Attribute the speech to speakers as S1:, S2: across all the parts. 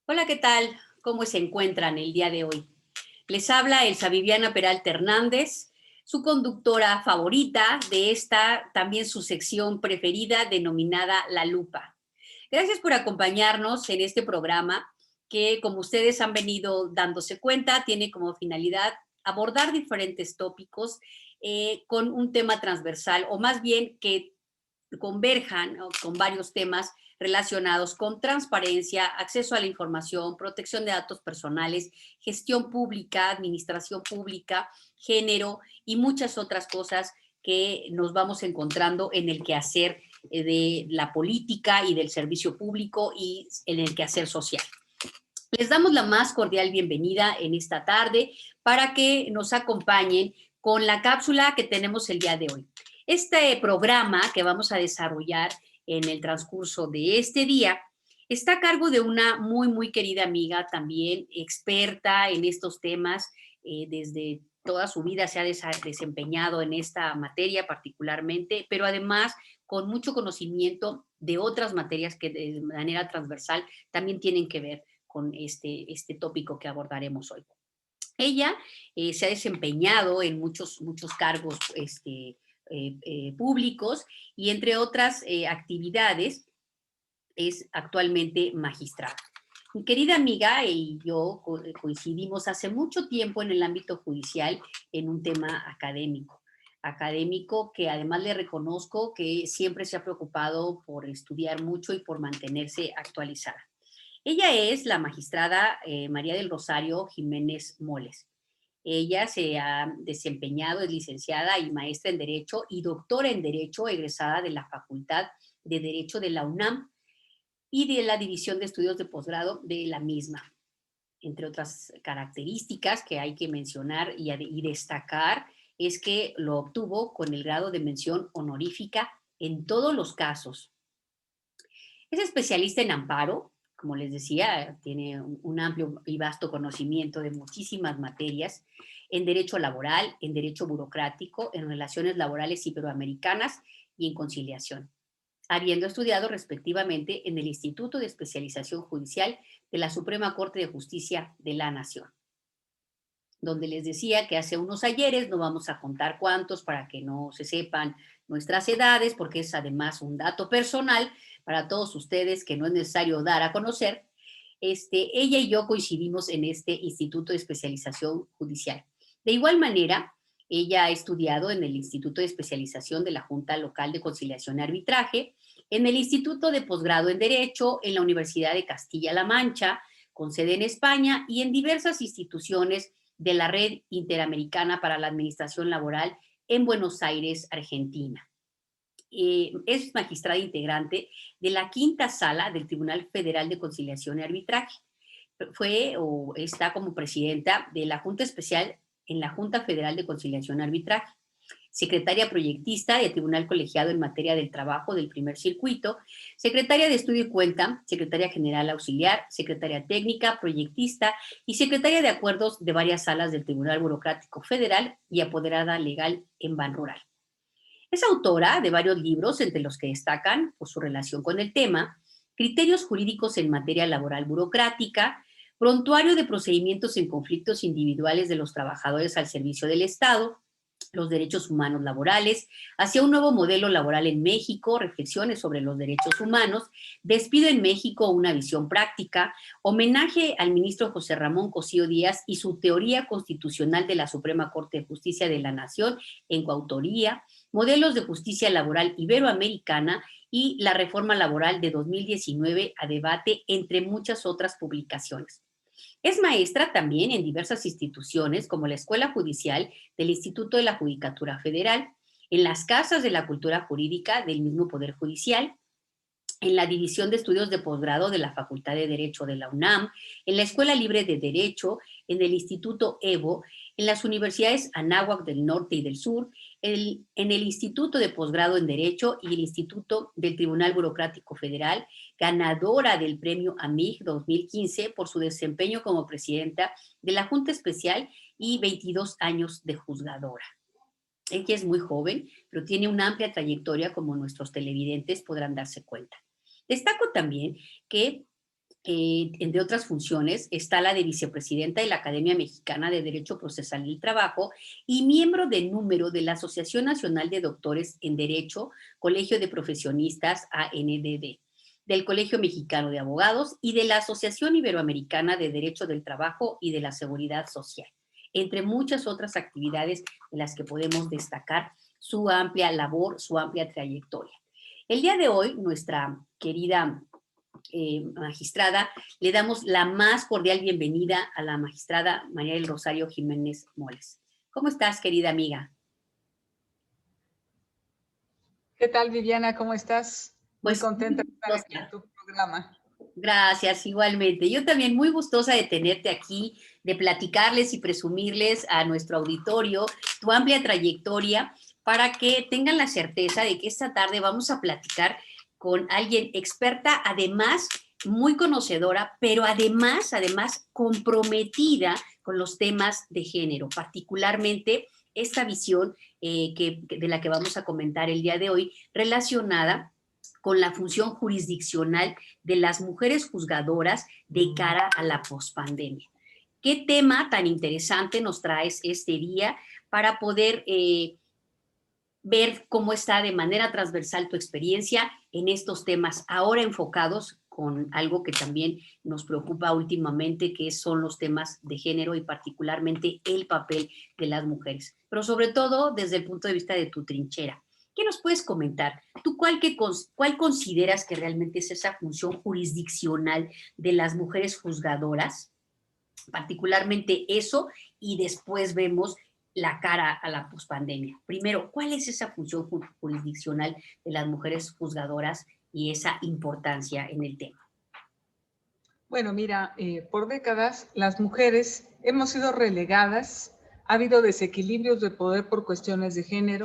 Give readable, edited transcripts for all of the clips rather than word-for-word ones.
S1: Hola, ¿qué tal? ¿Cómo se encuentran el día de hoy? Les habla Elsa Viviana Peralta Hernández, su conductora favorita de esta, también su sección preferida denominada La Lupa. Gracias por acompañarnos en este programa que, como ustedes han venido dándose cuenta, tiene como finalidad abordar diferentes tópicos con un tema transversal, o más bien que converjan, ¿no?, con varios temas relacionados con transparencia, acceso a la información, protección de datos personales, gestión pública, administración pública, género y muchas otras cosas que nos vamos encontrando en el quehacer de la política y del servicio público y en el quehacer social. Les damos la más cordial bienvenida en esta tarde para que nos acompañen con la cápsula que tenemos el día de hoy. Este programa que vamos a desarrollar en el transcurso de este día está a cargo de una muy querida amiga, también experta en estos temas. Desde toda su vida se ha desempeñado en esta materia particularmente, pero además con mucho conocimiento de otras materias que de manera transversal también tienen que ver con este tópico que abordaremos hoy. Ella se ha desempeñado en muchos cargos públicos y entre otras actividades es actualmente magistrada. Mi querida amiga y yo coincidimos hace mucho tiempo en el ámbito judicial en un tema académico que además le reconozco que siempre se ha preocupado por estudiar mucho y por mantenerse actualizada. Ella es la magistrada María del Rosario Jiménez Moles. Ella se ha desempeñado, es licenciada y maestra en Derecho y doctora en Derecho, egresada de la Facultad de Derecho de la UNAM y de la División de Estudios de Posgrado de la misma. Entre otras características que hay que mencionar y destacar es que lo obtuvo con el grado de mención honorífica en todos los casos. Es especialista en amparo, como les decía, tiene un amplio y vasto conocimiento de muchísimas materias, en derecho laboral, en derecho burocrático, en relaciones laborales iberoamericanas y en conciliación, habiendo estudiado respectivamente en el Instituto de Especialización Judicial de la Suprema Corte de Justicia de la Nación, donde les decía que hace unos ayeres, no vamos a contar cuántos para que no se sepan nuestras edades, porque es además un dato personal para todos ustedes que no es necesario dar a conocer. Ella y yo coincidimos en este Instituto de Especialización Judicial. De igual manera, ella ha estudiado en el Instituto de Especialización de la Junta Local de Conciliación y Arbitraje, en el Instituto de Posgrado en Derecho, en la Universidad de Castilla-La Mancha, con sede en España, y en diversas instituciones de la Red Interamericana para la Administración Laboral en Buenos Aires, Argentina. Es magistrada integrante de la quinta sala del Tribunal Federal de Conciliación y Arbitraje. Fue o está como presidenta de la Junta Especial en la Junta Federal de Conciliación y Arbitraje, secretaria proyectista de Tribunal Colegiado en materia del trabajo del primer circuito, secretaria de Estudio y Cuenta, secretaria general auxiliar, secretaria técnica, proyectista y secretaria de acuerdos de varias salas del Tribunal Burocrático Federal y apoderada legal en Ban Rural. Es autora de varios libros, entre los que destacan, por su relación con el tema, Criterios jurídicos en materia laboral burocrática, Prontuario de procedimientos en conflictos individuales de los trabajadores al servicio del Estado, los derechos humanos laborales, hacia un nuevo modelo laboral en México, reflexiones sobre los derechos humanos, despido en México, una visión práctica, homenaje al ministro José Ramón Cosío Díaz y su teoría constitucional de la Suprema Corte de Justicia de la Nación en coautoría, modelos de justicia laboral iberoamericana y la reforma laboral de 2019 a debate, entre muchas otras publicaciones. Es maestra también en diversas instituciones como la Escuela Judicial del Instituto de la Judicatura Federal, en las Casas de la Cultura Jurídica del mismo Poder Judicial, en la División de Estudios de Posgrado de la Facultad de Derecho de la UNAM, en la Escuela Libre de Derecho, en el Instituto EVO, en las universidades Anáhuac del Norte y del Sur, en el Instituto de Posgrado en Derecho y el Instituto del Tribunal Burocrático Federal, ganadora del Premio AMIG 2015 por su desempeño como presidenta de la Junta Especial y 22 años de juzgadora. Ella es muy joven, pero tiene una amplia trayectoria, como nuestros televidentes podrán darse cuenta. Destaco también que entre otras funciones, está la de vicepresidenta de la Academia Mexicana de Derecho Procesal del Trabajo y miembro de número de la Asociación Nacional de Doctores en Derecho, Colegio de Profesionistas ANDD, del Colegio Mexicano de Abogados y de la Asociación Iberoamericana de Derecho del Trabajo y de la Seguridad Social, entre muchas otras actividades de las que podemos destacar su amplia labor, su amplia trayectoria. El día de hoy, nuestra querida magistrada, le damos la más cordial bienvenida a la magistrada María del Rosario Jiménez Moles. ¿Cómo estás, querida amiga?
S2: ¿Qué tal, Viviana? ¿Cómo estás? Muy
S1: Pues
S2: contenta de estar aquí en tu programa.
S1: gracias, igualmente. Yo también muy gustosa de tenerte aquí, de platicarles y presumirles a nuestro auditorio tu amplia trayectoria para que tengan la certeza de que esta tarde vamos a platicar con alguien experta, además muy conocedora, pero además comprometida con los temas de género, particularmente esta visión de la que vamos a comentar el día de hoy, relacionada con la función jurisdiccional de las mujeres juzgadoras de cara a la pospandemia. ¿Qué tema tan interesante nos traes este día para poder ver cómo está de manera transversal tu experiencia en estos temas, ahora enfocados con algo que también nos preocupa últimamente, que son los temas de género y particularmente el papel de las mujeres, pero sobre todo desde el punto de vista de tu trinchera? ¿Qué nos puedes comentar? ¿Tú cuál consideras que realmente es esa función jurisdiccional de las mujeres juzgadoras? Particularmente eso, y después vemos la cara a la pospandemia. Primero, ¿cuál es esa función jurisdiccional de las mujeres juzgadoras y esa importancia en el tema?
S2: Bueno, mira, por décadas las mujeres hemos sido relegadas, ha habido desequilibrios de poder por cuestiones de género,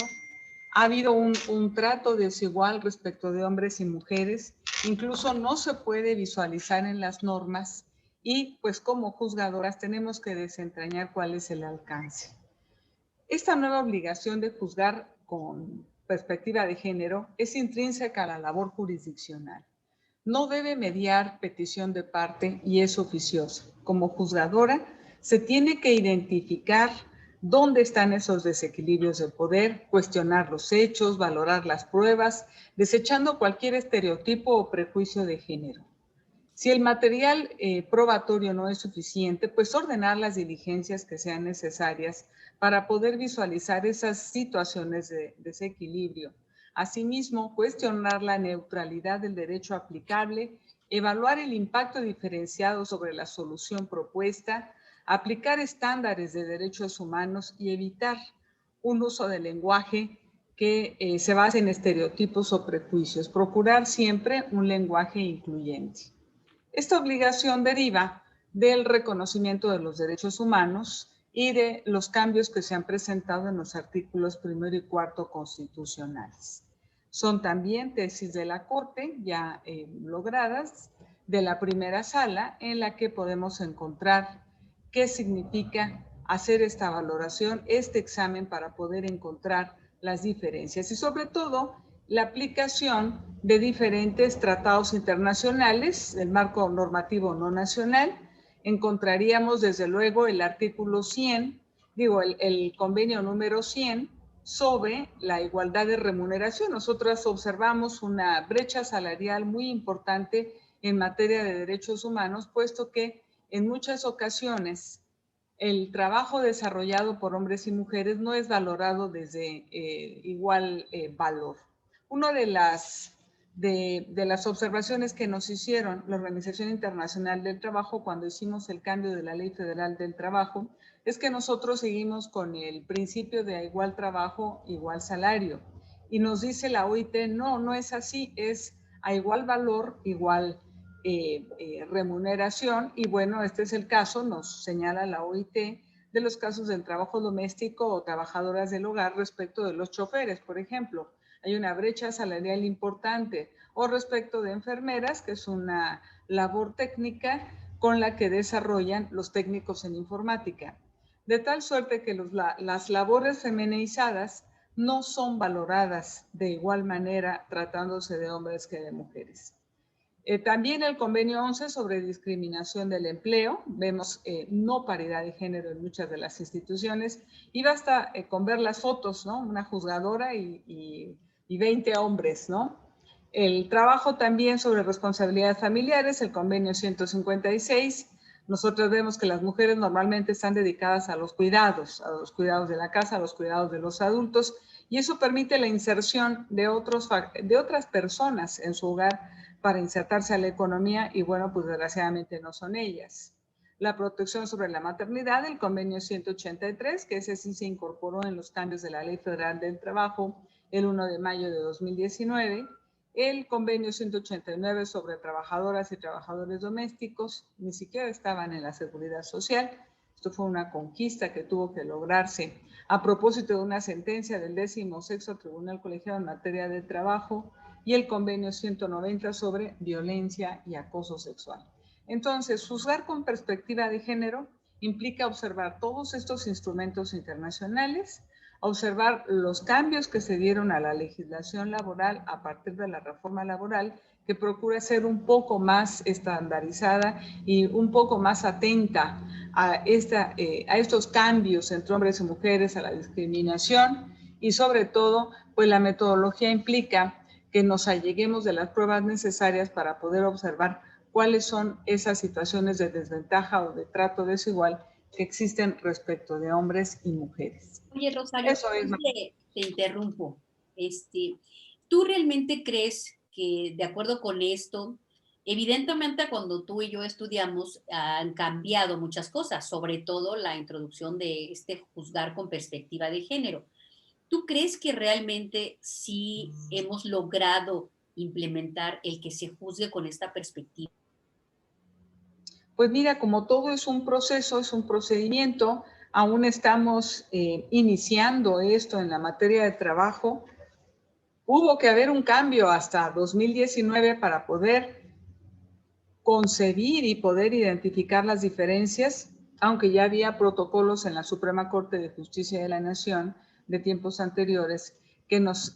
S2: ha habido un trato desigual respecto de hombres y mujeres, incluso no se puede visualizar en las normas y pues como juzgadoras tenemos que desentrañar cuál es el alcance. Esta nueva obligación de juzgar con perspectiva de género es intrínseca a la labor jurisdiccional. No debe mediar petición de parte y es oficiosa. Como juzgadora, se tiene que identificar dónde están esos desequilibrios de poder, cuestionar los hechos, valorar las pruebas, desechando cualquier estereotipo o prejuicio de género. Si el material probatorio no es suficiente, pues ordenar las diligencias que sean necesarias para poder visualizar esas situaciones de desequilibrio. Asimismo, cuestionar la neutralidad del derecho aplicable, evaluar el impacto diferenciado sobre la solución propuesta, aplicar estándares de derechos humanos y evitar un uso del lenguaje que se base en estereotipos o prejuicios. Procurar siempre un lenguaje incluyente. Esta obligación deriva del reconocimiento de los derechos humanos y de los cambios que se han presentado en los artículos 1 y 4 constitucionales. Son también tesis de la Corte ya logradas de la primera sala en la que podemos encontrar qué significa hacer esta valoración, este examen para poder encontrar las diferencias y sobre todo la aplicación de diferentes tratados internacionales, el marco normativo no nacional. Encontraríamos desde luego el artículo 100, el convenio número 100 sobre la igualdad de remuneración. Nosotras observamos una brecha salarial muy importante en materia de derechos humanos, puesto que en muchas ocasiones el trabajo desarrollado por hombres y mujeres no es valorado desde igual valor. Una de las observaciones que nos hicieron la Organización Internacional del Trabajo cuando hicimos el cambio de la Ley Federal del Trabajo es que nosotros seguimos con el principio de igual trabajo, igual salario. Y nos dice la OIT, no es así, es a igual valor, igual remuneración. Y bueno, este es el caso, nos señala la OIT, de los casos del trabajo doméstico o trabajadoras del hogar respecto de los choferes, por ejemplo. Hay una brecha salarial importante, o respecto de enfermeras, que es una labor técnica con la que desarrollan los técnicos en informática. De tal suerte que las labores feminizadas no son valoradas de igual manera tratándose de hombres que de mujeres. También el convenio 11 sobre discriminación del empleo. Vemos no paridad de género en muchas de las instituciones y basta con ver las fotos, ¿no? Una juzgadora y 20 hombres, ¿no? El trabajo también sobre responsabilidades familiares, el convenio 156. Nosotros vemos que las mujeres normalmente están dedicadas a los cuidados de la casa, a los cuidados de los adultos, y eso permite la inserción de otras personas en su hogar para insertarse a la economía y bueno, pues desgraciadamente no son ellas. La protección sobre la maternidad, el convenio 183, que ese sí se incorporó en los cambios de la Ley Federal del Trabajo el 1 de mayo de 2019. El convenio 189 sobre trabajadoras y trabajadores domésticos, ni siquiera estaban en la seguridad social. Esto fue una conquista que tuvo que lograrse a propósito de una sentencia del 16º Tribunal Colegiado en materia de trabajo y el convenio 190 sobre violencia y acoso sexual. Entonces, juzgar con perspectiva de género implica observar todos estos instrumentos internacionales, observar los cambios que se dieron a la legislación laboral a partir de la reforma laboral, que procura ser un poco más estandarizada y un poco más atenta a estos cambios entre hombres y mujeres, a la discriminación y sobre todo, pues la metodología implica que nos alleguemos de las pruebas necesarias para poder observar cuáles son esas situaciones de desventaja o de trato desigual que existen respecto de hombres y mujeres.
S1: Oye, Rosario,
S2: Eso es.
S1: te interrumpo. ¿Tú realmente crees que, de acuerdo con esto, evidentemente cuando tú y yo estudiamos han cambiado muchas cosas, sobre todo la introducción de este juzgar con perspectiva de género? ¿Tú crees que realmente sí hemos logrado implementar el que se juzgue con esta perspectiva?
S2: Pues mira, como todo es un proceso, es un procedimiento, aún estamos iniciando esto en la materia de trabajo. Hubo que haber un cambio hasta 2019 para poder concebir y poder identificar las diferencias, aunque ya había protocolos en la Suprema Corte de Justicia de la Nación de tiempos anteriores que nos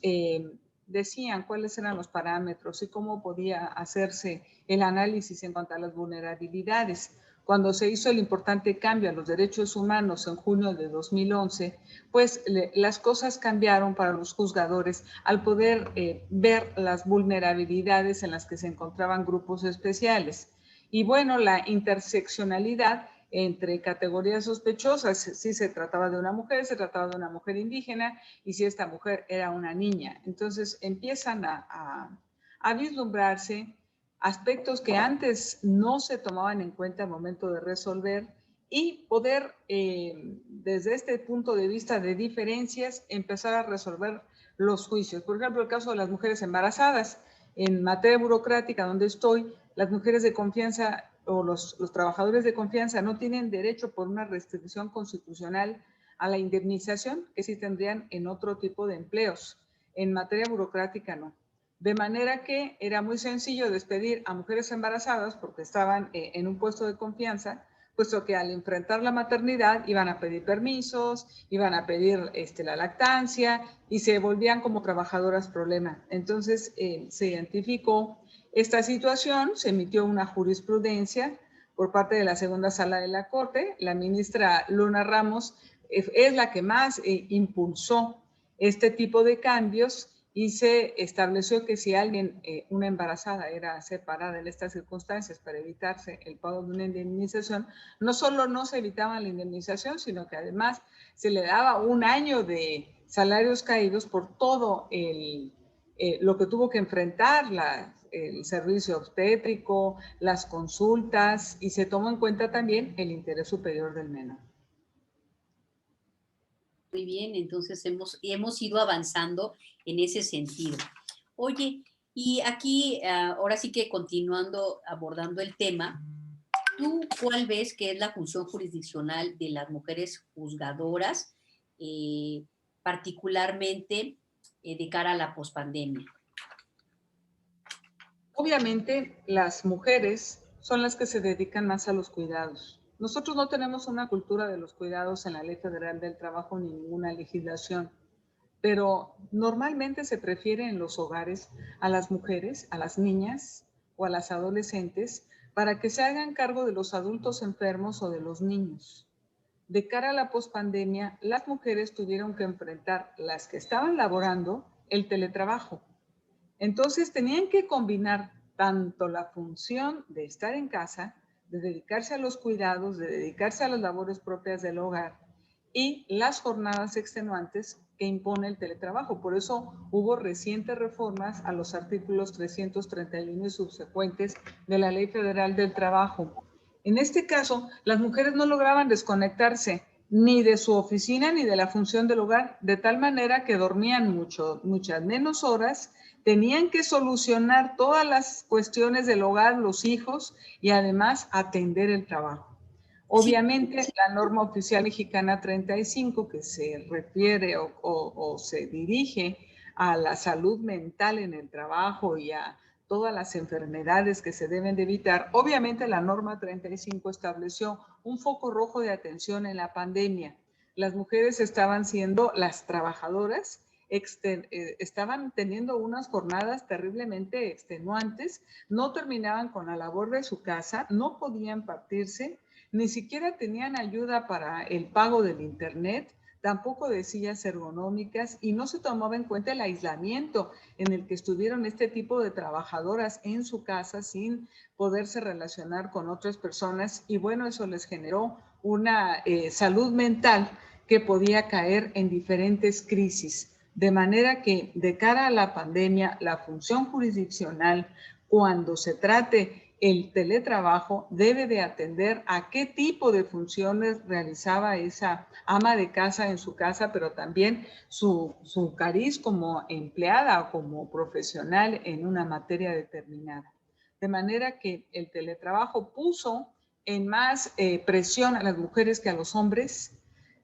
S2: decían cuáles eran los parámetros y cómo podía hacerse el análisis en cuanto a las vulnerabilidades. Cuando se hizo el importante cambio a los derechos humanos en junio de 2011, pues las cosas cambiaron para los juzgadores al poder ver las vulnerabilidades en las que se encontraban grupos especiales. Y bueno, la interseccionalidad entre categorías sospechosas, si se trataba de una mujer, se trataba de una mujer indígena y si esta mujer era una niña. Entonces empiezan a vislumbrarse aspectos que antes no se tomaban en cuenta al momento de resolver y poder, desde este punto de vista de diferencias, empezar a resolver los juicios. Por ejemplo, el caso de las mujeres embarazadas. En materia burocrática, donde estoy, las mujeres de confianza o los trabajadores de confianza no tienen derecho por una restricción constitucional a la indemnización que sí tendrían en otro tipo de empleos. En materia burocrática no. De manera que era muy sencillo despedir a mujeres embarazadas porque estaban en un puesto de confianza, puesto que al enfrentar la maternidad iban a pedir permisos, iban a pedir la lactancia y se volvían como trabajadoras problema. Entonces se identificó esta situación, se emitió una jurisprudencia por parte de la segunda sala de la Corte. La ministra Luna Ramos es la que más impulsó este tipo de cambios y se estableció que si alguien, una embarazada, era separada en estas circunstancias para evitarse el pago de una indemnización, no solo no se evitaba la indemnización, sino que además se le daba un año de salarios caídos por todo lo que tuvo que enfrentar el servicio obstétrico, las consultas, y se tomó en cuenta también el interés superior del menor.
S1: Muy bien, entonces hemos ido avanzando en ese sentido. Oye, y aquí, ahora sí que continuando abordando el tema, ¿tú cuál ves que es la función jurisdiccional de las mujeres juzgadoras, particularmente de cara a la pospandemia?
S2: Obviamente, las mujeres son las que se dedican más a los cuidados. Nosotros no tenemos una cultura de los cuidados en la Ley Federal del Trabajo ni ninguna legislación, pero normalmente se prefiere en los hogares a las mujeres, a las niñas, o a las adolescentes para que se hagan cargo de los adultos enfermos o de los niños. De cara a la pospandemia, las mujeres tuvieron que enfrentar, las que estaban laborando, el teletrabajo. Entonces tenían que combinar tanto la función de estar en casa, de dedicarse a los cuidados, de dedicarse a las labores propias del hogar y las jornadas extenuantes que impone el teletrabajo. Por eso hubo recientes reformas a los artículos 331 y subsecuentes de la Ley Federal del Trabajo. En este caso, las mujeres no lograban desconectarse ni de su oficina ni de la función del hogar, de tal manera que dormían muchas menos horas, tenían que solucionar todas las cuestiones del hogar, los hijos, y además atender el trabajo.
S1: Sí,
S2: Obviamente, la norma oficial mexicana 35, que se refiere o se dirige a la salud mental en el trabajo y a todas las enfermedades que se deben de evitar, obviamente la norma 35 estableció un foco rojo de atención en la pandemia. Las mujeres estaban siendo las trabajadoras, estaban teniendo unas jornadas terriblemente extenuantes, no terminaban con la labor de su casa, no podían partirse, ni siquiera tenían ayuda para el pago del internet, tampoco de sillas ergonómicas, y no se tomaba en cuenta el aislamiento en el que estuvieron este tipo de trabajadoras en su casa sin poderse relacionar con otras personas, y bueno, eso les generó una salud mental que podía caer en diferentes crisis. De manera que de cara a la pandemia, la función jurisdiccional, cuando se trate el teletrabajo, debe de atender a qué tipo de funciones realizaba esa ama de casa en su casa, pero también su cariz como empleada o como profesional en una materia determinada. De manera que el teletrabajo puso en más presión a las mujeres que a los hombres.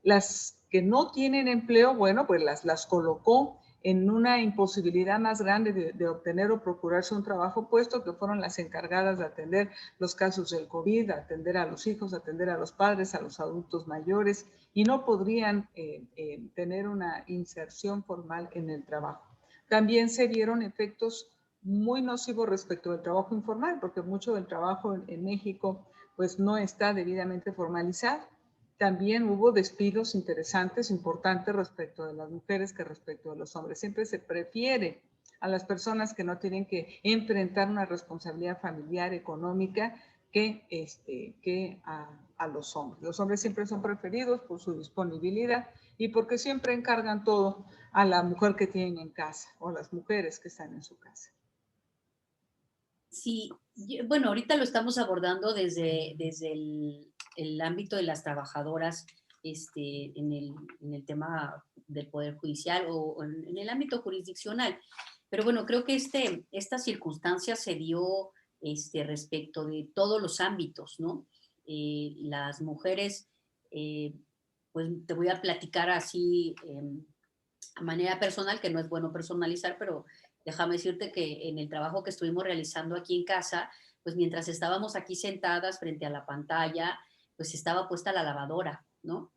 S2: Las que no tienen empleo, bueno, pues las colocó en una imposibilidad más grande de obtener o procurarse un trabajo, puesto que fueron las encargadas de atender los casos del COVID, de atender a los hijos, de atender a los padres, a los adultos mayores, y no podrían tener una inserción formal en el trabajo. También se vieron efectos muy nocivos respecto del trabajo informal, porque mucho del trabajo en México pues no está debidamente formalizado. También hubo despidos interesantes, importantes respecto de las mujeres que respecto de los hombres. Siempre se prefiere a las personas que no tienen que enfrentar una responsabilidad familiar, económica, que a los hombres. Los hombres siempre son preferidos por su disponibilidad y porque siempre encargan todo a la mujer que tienen en casa o las mujeres que están en su casa.
S1: sí, bueno, ahorita lo estamos abordando desde el ámbito de las trabajadoras en el tema del Poder Judicial o en el ámbito jurisdiccional. Pero bueno, creo que esta circunstancia se dio respecto de todos los ámbitos, ¿no? Las mujeres, eh, pues te voy a platicar así a manera personal, que no es bueno personalizar, pero déjame decirte que en el trabajo que estuvimos realizando aquí en casa, pues mientras estábamos aquí sentadas frente a la pantalla, pues estaba puesta la lavadora, ¿no?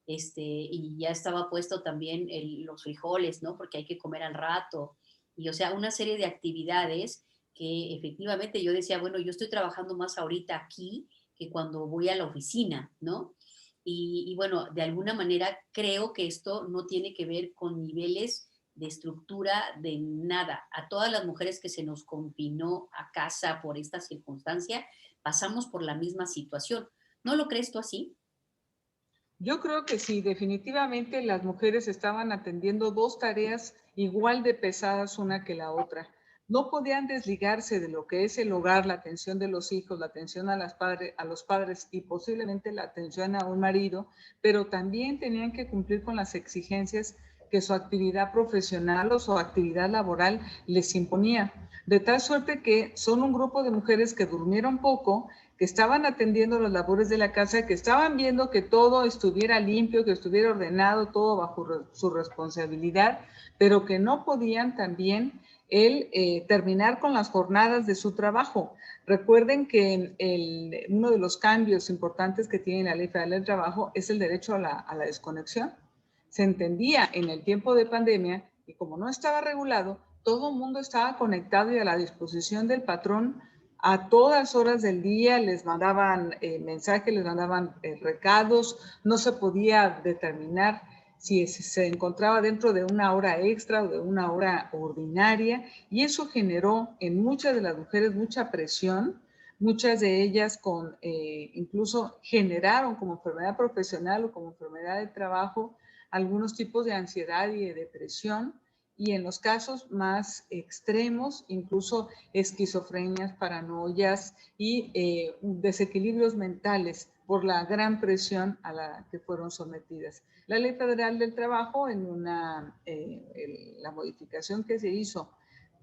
S1: Y ya estaba puesto también los frijoles, ¿no? Porque hay que comer al rato. Y o sea, una serie de actividades que efectivamente yo decía, bueno, yo estoy trabajando más ahorita aquí que cuando voy a la oficina, ¿no? Y bueno, de alguna manera creo que esto no tiene que ver con niveles de estructura de nada. A todas las mujeres que se nos confinó a casa por esta circunstancia, pasamos por la misma situación. ¿No lo crees tú así?
S2: Yo creo que sí, definitivamente las mujeres estaban atendiendo dos tareas igual de pesadas una que la otra. No podían desligarse de lo que es el hogar, la atención de los hijos, la atención a los padres y posiblemente la atención a un marido, pero también tenían que cumplir con las exigencias que su actividad profesional o su actividad laboral les imponía. De tal suerte que son un grupo de mujeres que durmieron poco, que estaban atendiendo las labores de la casa, que estaban viendo que todo estuviera limpio, que estuviera ordenado, todo bajo su responsabilidad, pero que no podían también terminar con las jornadas de su trabajo. Recuerden que uno de los cambios importantes que tiene la Ley Federal del Trabajo es el derecho a la desconexión. Se entendía en el tiempo de pandemia y como no estaba regulado, todo el mundo estaba conectado y a la disposición del patrón a todas horas del día les mandaban mensajes, les mandaban recados, no se podía determinar si se encontraba dentro de una hora extra o de una hora ordinaria, y eso generó en muchas de las mujeres mucha presión. Muchas de ellas incluso generaron como enfermedad profesional o como enfermedad de trabajo algunos tipos de ansiedad y de depresión, y en los casos más extremos, incluso esquizofrenias, paranoias y desequilibrios mentales por la gran presión a la que fueron sometidas. La Ley Federal del Trabajo, en la modificación que se hizo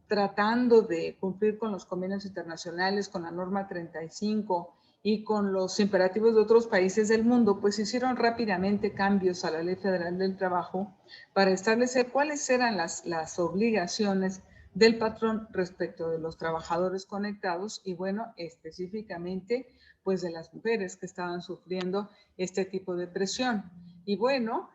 S2: tratando de cumplir con los convenios internacionales, con la norma 35 y con los imperativos de otros países del mundo, pues hicieron rápidamente cambios a la Ley Federal del Trabajo para establecer cuáles eran las obligaciones del patrón respecto de los trabajadores conectados y, bueno, específicamente, pues de las mujeres que estaban sufriendo este tipo de presión. Y bueno,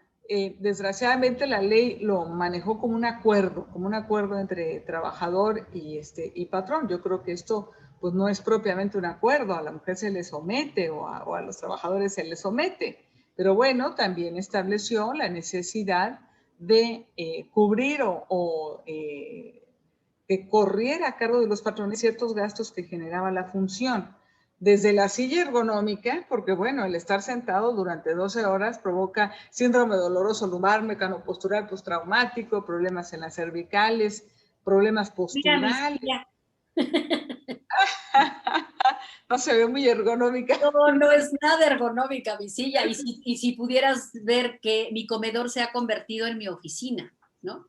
S2: desgraciadamente la ley lo manejó como un acuerdo entre trabajador y patrón. Yo creo que esto pues no es propiamente un acuerdo, a la mujer se le somete o a los trabajadores se les somete. Pero bueno, también estableció la necesidad de cubrir que corriera a cargo de los patrones ciertos gastos que generaba la función. Desde la silla ergonómica, porque bueno, el estar sentado durante 12 horas provoca síndrome doloroso lumbar, mecanopostural postraumático, problemas en las cervicales, problemas
S1: Mira mi
S2: posturales.
S1: silla.
S2: No se ve muy ergonómica.
S1: No, no es nada ergonómica mi silla. Y si pudieras ver que mi comedor se ha convertido en mi oficina, ¿no?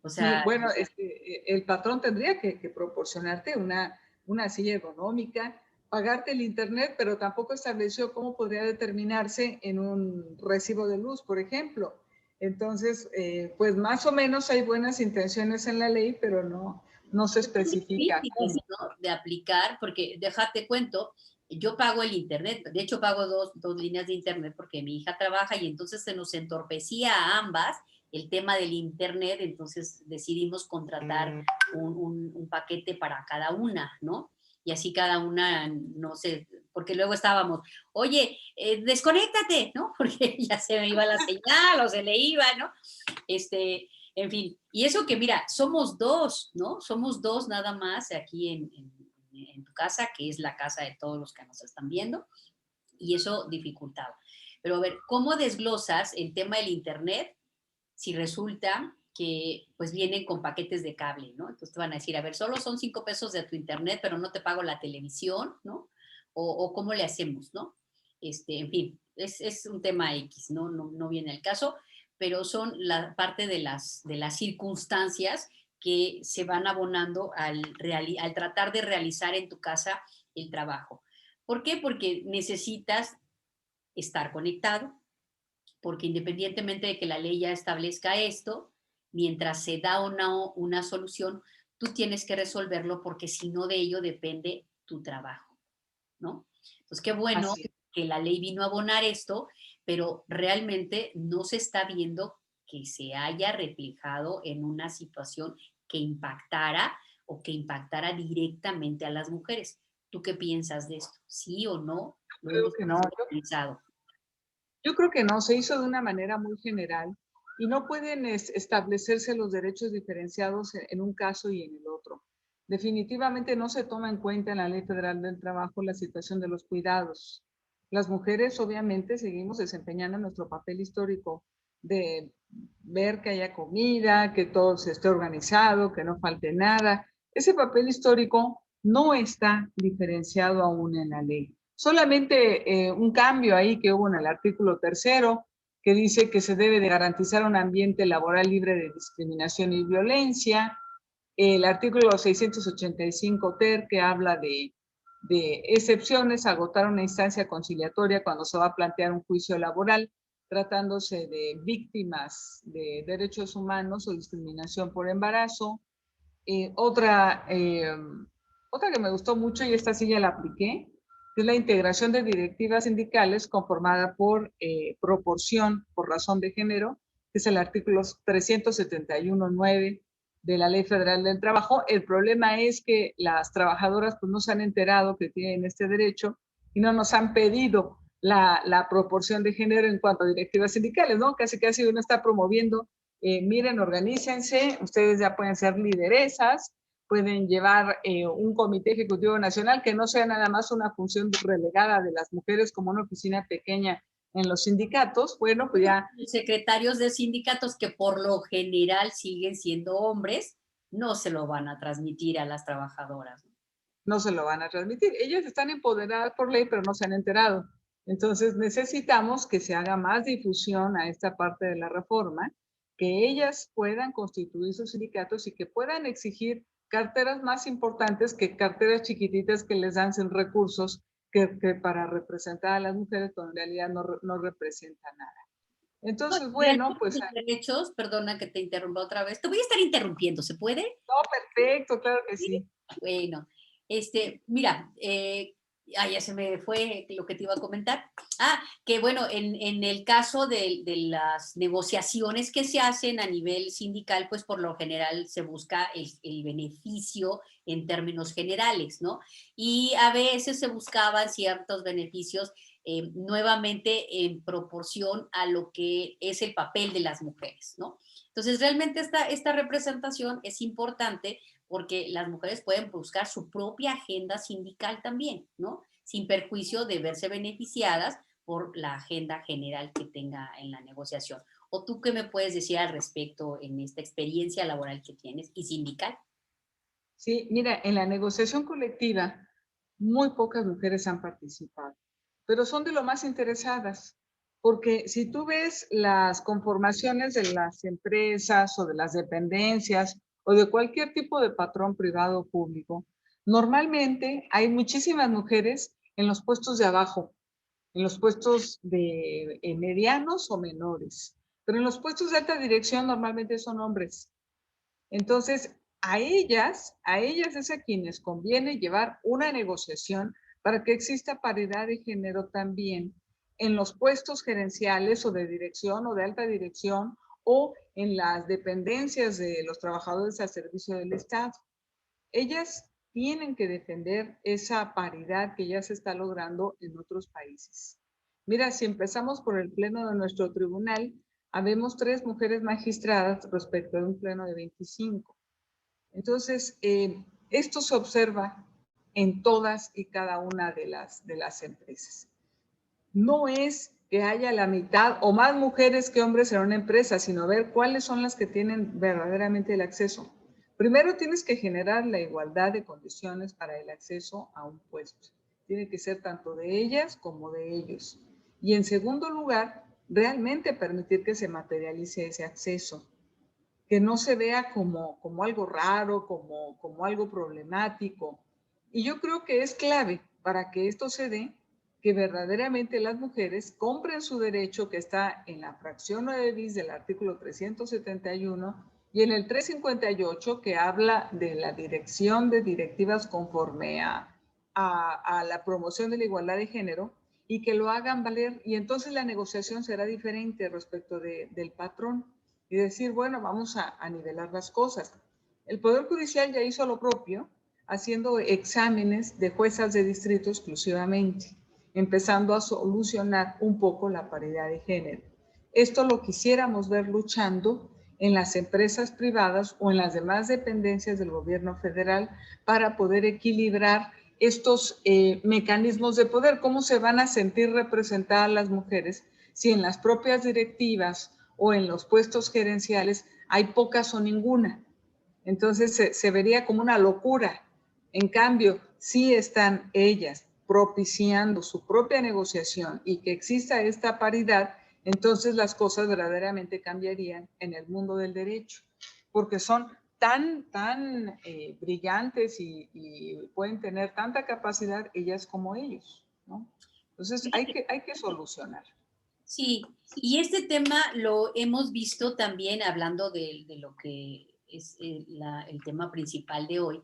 S1: O
S2: Sí,
S1: sea,
S2: bueno, el patrón tendría que proporcionarte una silla ergonómica, pagarte el internet, pero tampoco estableció cómo podría determinarse en un recibo de luz, por ejemplo. Entonces, pues más o menos hay buenas intenciones en la ley, pero no se
S1: son
S2: especifica
S1: difíciles,
S2: cómo.
S1: ¿no?, de aplicar, porque déjate cuento, yo pago el internet, de hecho pago dos líneas de internet porque mi hija trabaja y entonces se nos entorpecía a ambas el tema del internet, entonces decidimos contratar un paquete para cada una, ¿no? Y así cada una, no sé, porque luego estábamos, oye, desconéctate, ¿no? Porque ya se me iba la señal o se le iba, ¿no? En fin, y eso que mira, somos dos, ¿no? Somos dos nada más aquí en tu casa, que es la casa de todos los que nos están viendo, y eso dificultaba. Pero a ver, ¿cómo desglosas el tema del internet si resulta que pues vienen con paquetes de cable, ¿no? Entonces te van a decir, a ver, solo son 5 pesos de tu internet, pero no te pago la televisión, ¿no? O cómo le hacemos, ¿no? En fin, es un tema X, ¿no? No viene al caso, pero son la parte de las circunstancias que se van abonando al tratar de realizar en tu casa el trabajo. ¿Por qué? Porque necesitas estar conectado, porque independientemente de que la ley ya establezca esto, mientras se da una solución, tú tienes que resolverlo porque si no de ello depende tu trabajo, ¿no? Entonces, qué bueno
S2: Así es.
S1: que la ley vino a abonar esto, pero realmente no se está viendo que se haya reflejado en una situación que impactara o que impactara directamente a las mujeres. ¿Tú qué piensas de esto? ¿Sí o no lo
S2: Creo
S1: hemos
S2: que no.
S1: realizado?
S2: Yo creo que no, se hizo de una manera muy general y no pueden establecerse los derechos diferenciados en un caso y en el otro. Definitivamente no se toma en cuenta en la Ley Federal del Trabajo la situación de los cuidados. Las mujeres obviamente seguimos desempeñando nuestro papel histórico de ver que haya comida, que todo se esté organizado, que no falte nada. Ese papel histórico no está diferenciado aún en la ley. Solamente un cambio ahí que hubo en el artículo 3º, que dice que se debe de garantizar un ambiente laboral libre de discriminación y violencia. El artículo 685 ter, que habla de excepciones, agotar una instancia conciliatoria cuando se va a plantear un juicio laboral, tratándose de víctimas de derechos humanos o discriminación por embarazo. Eh, otra, eh, otra que me gustó mucho, y esta sí ya la apliqué, es la integración de directivas sindicales conformada por proporción por razón de género, que es el artículo 371.9 de la Ley Federal del Trabajo. El problema es que las trabajadoras pues, no se han enterado que tienen este derecho y no nos han pedido la proporción de género en cuanto a directivas sindicales, ¿no? Casi casi uno está promoviendo, miren, organícense, ustedes ya pueden ser lideresas, pueden llevar un comité ejecutivo nacional que no sea nada más una función relegada de las mujeres como una oficina pequeña en los sindicatos. Bueno, pues ya
S1: Secretarios de sindicatos que por lo general siguen siendo hombres, no se lo van a transmitir a las trabajadoras.
S2: no se lo van a transmitir. Ellas están empoderadas por ley, pero no se han enterado. Entonces necesitamos que se haga más difusión a esta parte de la reforma, que ellas puedan constituir sus sindicatos y que puedan exigir carteras más importantes que carteras chiquititas que les dan sin recursos, que para representar a las mujeres, pero en realidad no representa nada. Entonces, bueno,
S1: Realmente
S2: pues
S1: los derechos, perdona que te interrumpa otra vez, te voy a estar interrumpiendo, ¿se puede?
S2: no, perfecto, claro que
S1: Sí.
S2: sí.
S1: Bueno, mira, ya se me fue lo que te iba a comentar. Que bueno, en el caso de las negociaciones que se hacen a nivel sindical, pues por lo general se busca el beneficio en términos generales, ¿no? Y a veces se buscaban ciertos beneficios nuevamente en proporción a lo que es el papel de las mujeres, ¿no? Entonces, realmente esta representación es importante porque las mujeres pueden buscar su propia agenda sindical también, ¿no? Sin perjuicio de verse beneficiadas por la agenda general que tenga en la negociación. ¿O tú qué me puedes decir al respecto en esta experiencia laboral que tienes y sindical?
S2: Sí, mira, en la negociación colectiva muy pocas mujeres han participado, pero son de lo más interesadas, porque si tú ves las conformaciones de las empresas o de las dependencias o de cualquier tipo de patrón privado o público, normalmente hay muchísimas mujeres en los puestos de abajo, en los puestos de medianos o menores, pero en los puestos de alta dirección normalmente son hombres. Entonces, a ellas es a quienes conviene llevar una negociación para que exista paridad de género también en los puestos gerenciales o de dirección o de alta dirección o en las dependencias de los trabajadores al servicio del Estado. Ellas tienen que defender esa paridad que ya se está logrando en otros países. Mira, si empezamos por el pleno de nuestro tribunal, habemos 3 mujeres magistradas respecto de un pleno de 25. Entonces, esto se observa en todas y cada una de las empresas. No es que haya la mitad o más mujeres que hombres en una empresa, sino ver cuáles son las que tienen verdaderamente el acceso. Primero tienes que generar la igualdad de condiciones para el acceso a un puesto. Tiene que ser tanto de ellas como de ellos. Y en segundo lugar, realmente permitir que se materialice ese acceso, que no se vea como algo raro, como algo problemático. Y yo creo que es clave para que esto se dé, que verdaderamente las mujeres compren su derecho que está en la fracción 9 bis del artículo 371 y en el 358 que habla de la dirección de directivas conforme a la promoción de la igualdad de género y que lo hagan valer. Y entonces la negociación será diferente respecto del patrón y decir, bueno, vamos a nivelar las cosas. El Poder Judicial ya hizo lo propio, haciendo exámenes de juezas de distrito exclusivamente, empezando a solucionar un poco la paridad de género. Esto lo quisiéramos ver luchando en las empresas privadas o en las demás dependencias del gobierno federal para poder equilibrar estos mecanismos de poder. ¿Cómo se van a sentir representadas las mujeres si en las propias directivas o en los puestos gerenciales hay pocas o ninguna? Entonces se vería como una locura. En cambio, si están ellas propiciando su propia negociación y que exista esta paridad, entonces las cosas verdaderamente cambiarían en el mundo del derecho, porque son tan brillantes y pueden tener tanta capacidad ellas como ellos, ¿no? Entonces hay que solucionar.
S1: Sí, y este tema lo hemos visto también hablando de lo que es el tema principal de hoy.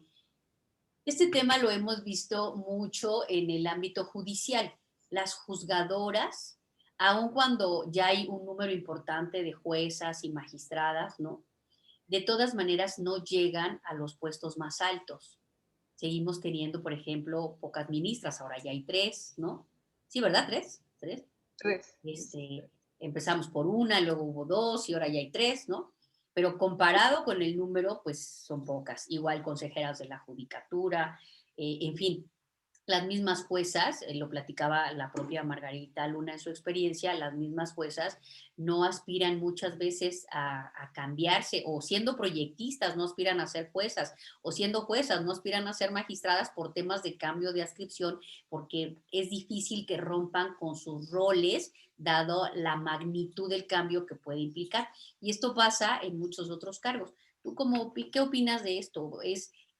S1: Este tema lo hemos visto mucho en el ámbito judicial. Las juzgadoras, aun cuando ya hay un número importante de juezas y magistradas, ¿no? de todas maneras no llegan a los puestos más altos. Seguimos teniendo, por ejemplo, pocas ministras, ahora ya hay tres, ¿no? Sí, ¿verdad? ¿Tres? ¿Tres?
S2: Tres.
S1: Empezamos por una, luego hubo dos y ahora ya hay tres, ¿no? Pero comparado con el número, pues son pocas. Igual consejeras de la judicatura, en fin, las mismas juezas, lo platicaba la propia Margarita Luna en su experiencia, las mismas juezas no aspiran muchas veces a cambiarse, o siendo proyectistas no aspiran a ser juezas, o siendo juezas no aspiran a ser magistradas por temas de cambio de adscripción, porque es difícil que rompan con sus roles, dado la magnitud del cambio que puede implicar. Y esto pasa en muchos otros cargos. ¿Tú qué opinas de esto?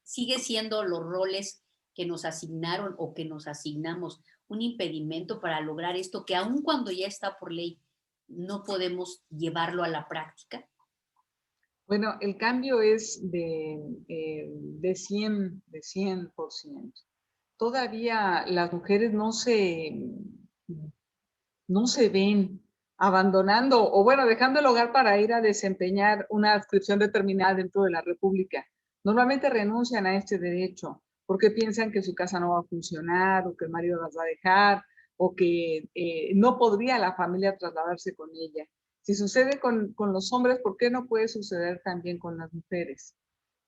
S1: ¿Sigue siendo los roles que nos asignaron o que nos asignamos un impedimento para lograr esto que aun cuando ya está por ley, no podemos llevarlo a la práctica?
S2: Bueno, el cambio es de 100%. Todavía las mujeres no se ven abandonando o bueno, dejando el hogar para ir a desempeñar una adscripción determinada dentro de la República. Normalmente renuncian a este derecho porque piensan que su casa no va a funcionar o que el marido las va a dejar o que no podría la familia trasladarse con ella. Si sucede con los hombres, ¿por qué no puede suceder también con las mujeres?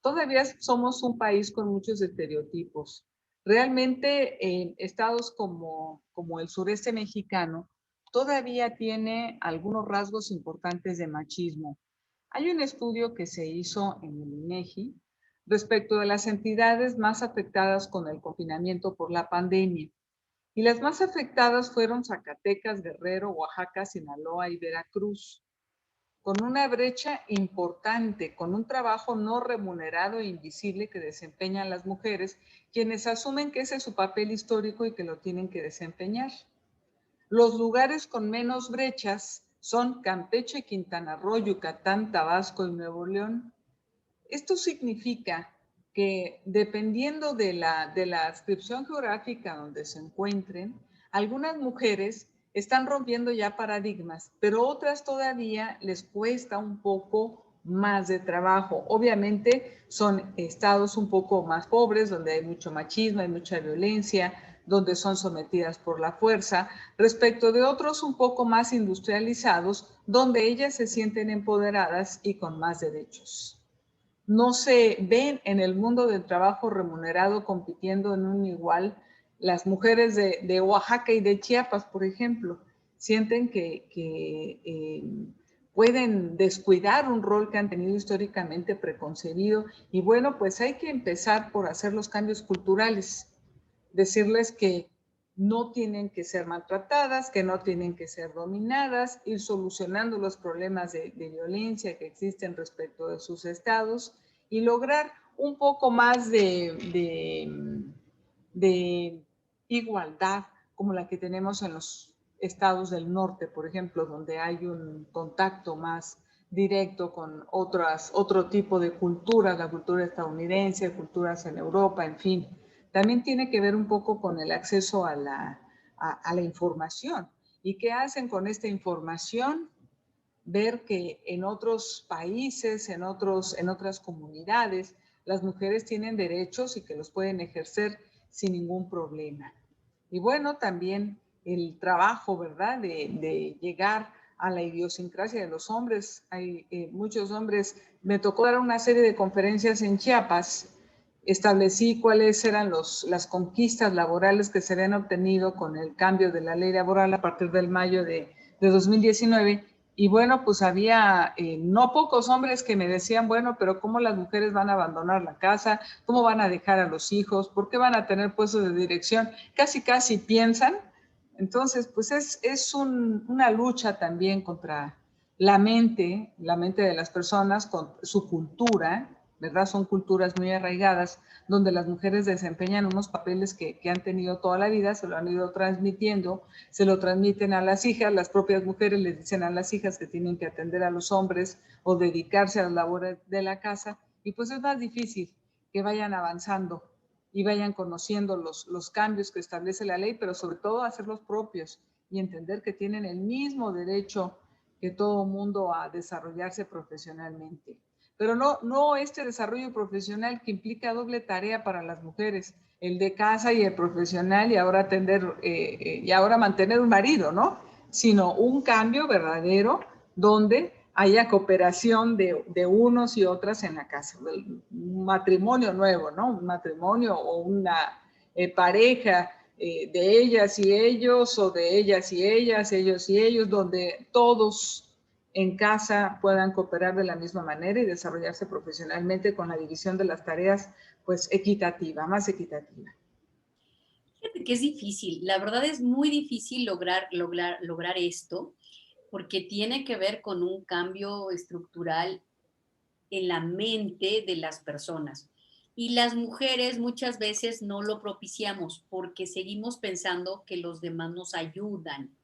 S2: Todavía somos un país con muchos estereotipos. Realmente en estados como el sureste mexicano, todavía tiene algunos rasgos importantes de machismo. Hay un estudio que se hizo en el INEGI respecto de las entidades más afectadas con el confinamiento por la pandemia. Y las más afectadas fueron Zacatecas, Guerrero, Oaxaca, Sinaloa y Veracruz, con una brecha importante, con un trabajo no remunerado e invisible que desempeñan las mujeres, quienes asumen que ese es su papel histórico y que lo tienen que desempeñar. Los lugares con menos brechas son Campeche, Quintana Roo, Yucatán, Tabasco y Nuevo León. Esto significa que dependiendo de la adscripción geográfica donde se encuentren, algunas mujeres están rompiendo ya paradigmas, pero otras todavía les cuesta un poco más de trabajo. Obviamente son estados un poco más pobres, donde hay mucho machismo, hay mucha violencia, donde son sometidas por la fuerza, respecto de otros un poco más industrializados, donde ellas se sienten empoderadas y con más derechos. No se ven en el mundo del trabajo remunerado compitiendo en un igual. Las mujeres de Oaxaca y de Chiapas, por ejemplo, sienten que pueden descuidar un rol que han tenido históricamente preconcebido. Y bueno, pues hay que empezar por hacer los cambios culturales, decirles que no tienen que ser maltratadas, que no tienen que ser dominadas, ir solucionando los problemas de violencia que existen respecto de sus estados y lograr un poco más de igualdad como la que tenemos en los estados del norte, por ejemplo, donde hay un contacto más directo con otro tipo de culturas, la cultura estadounidense, culturas en Europa, en fin. También tiene que ver un poco con el acceso a la información. ¿Y qué hacen con esta información? Ver que en otros países, en otras comunidades, las mujeres tienen derechos y que los pueden ejercer sin ningún problema. Y bueno, también el trabajo, ¿verdad? De llegar a la idiosincrasia de los hombres. Hay muchos hombres, me tocó dar una serie de conferencias en Chiapas, establecí cuáles eran las conquistas laborales que se habían obtenido con el cambio de la ley laboral a partir del mayo de 2019. Y bueno, pues había no pocos hombres que me decían, bueno, pero ¿cómo las mujeres van a abandonar la casa? ¿Cómo van a dejar a los hijos? ¿Por qué van a tener puestos de dirección? Casi piensan. Entonces, pues es una lucha también contra la mente de las personas, con su cultura, ¿verdad? Son culturas muy arraigadas, donde las mujeres desempeñan unos papeles que han tenido toda la vida, se lo han ido transmitiendo, se lo transmiten a las hijas, las propias mujeres les dicen a las hijas que tienen que atender a los hombres o dedicarse a las labores de la casa, y pues es más difícil que vayan avanzando y vayan conociendo los cambios que establece la ley, pero sobre todo hacerlos propios y entender que tienen el mismo derecho que todo mundo a desarrollarse profesionalmente. pero no este desarrollo profesional que implica doble tarea para las mujeres, el de casa y el profesional y ahora y ahora mantener un marido, ¿no? Sino un cambio verdadero donde haya cooperación de unos y otras en la casa, un matrimonio nuevo, ¿no? Un matrimonio o una pareja de ellas y ellos o de ellas y ellas, ellos y ellos, donde todos en casa puedan cooperar de la misma manera y desarrollarse profesionalmente con la división de las tareas, pues equitativa, más equitativa.
S1: Fíjate que es difícil, la verdad es muy difícil lograr esto, porque tiene que ver con un cambio estructural en la mente de las personas. Y las mujeres muchas veces no lo propiciamos porque seguimos pensando que los demás nos ayudan,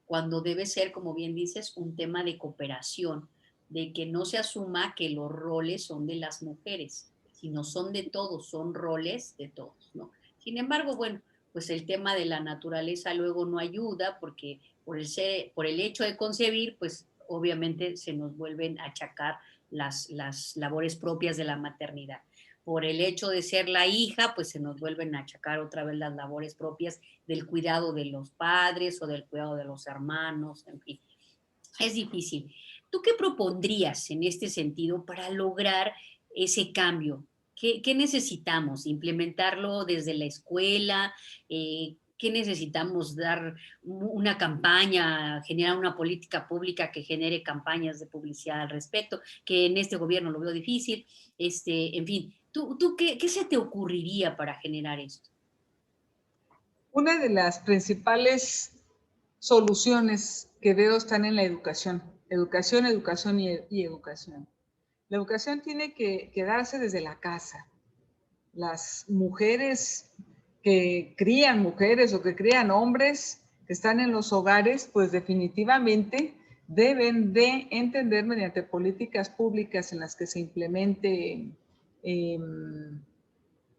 S1: cuando debe ser, como bien dices, un tema de cooperación, de que no se asuma que los roles son de las mujeres, sino son de todos, son roles de todos, ¿no? Sin embargo, bueno, pues el tema de la naturaleza luego no ayuda porque por el hecho de concebir, pues obviamente se nos vuelven a achacar las labores propias de la maternidad. Por el hecho de ser la hija, pues se nos vuelven a achacar otra vez las labores propias del cuidado de los padres o del cuidado de los hermanos, en fin, es difícil. ¿Tú qué propondrías en este sentido para lograr ese cambio? ¿Qué necesitamos? ¿Implementarlo desde la escuela? ¿Qué necesitamos? ¿Dar una campaña, generar una política pública que genere campañas de publicidad al respecto? Que en este gobierno lo veo difícil. En fin, ¿tú qué se te ocurriría para generar esto?
S2: Una de las principales soluciones que veo están en la educación. Educación, educación y educación. La educación tiene que darse desde la casa. Las mujeres que crían mujeres o que crían hombres que están en los hogares, pues definitivamente deben de entender mediante políticas públicas en las que se implemente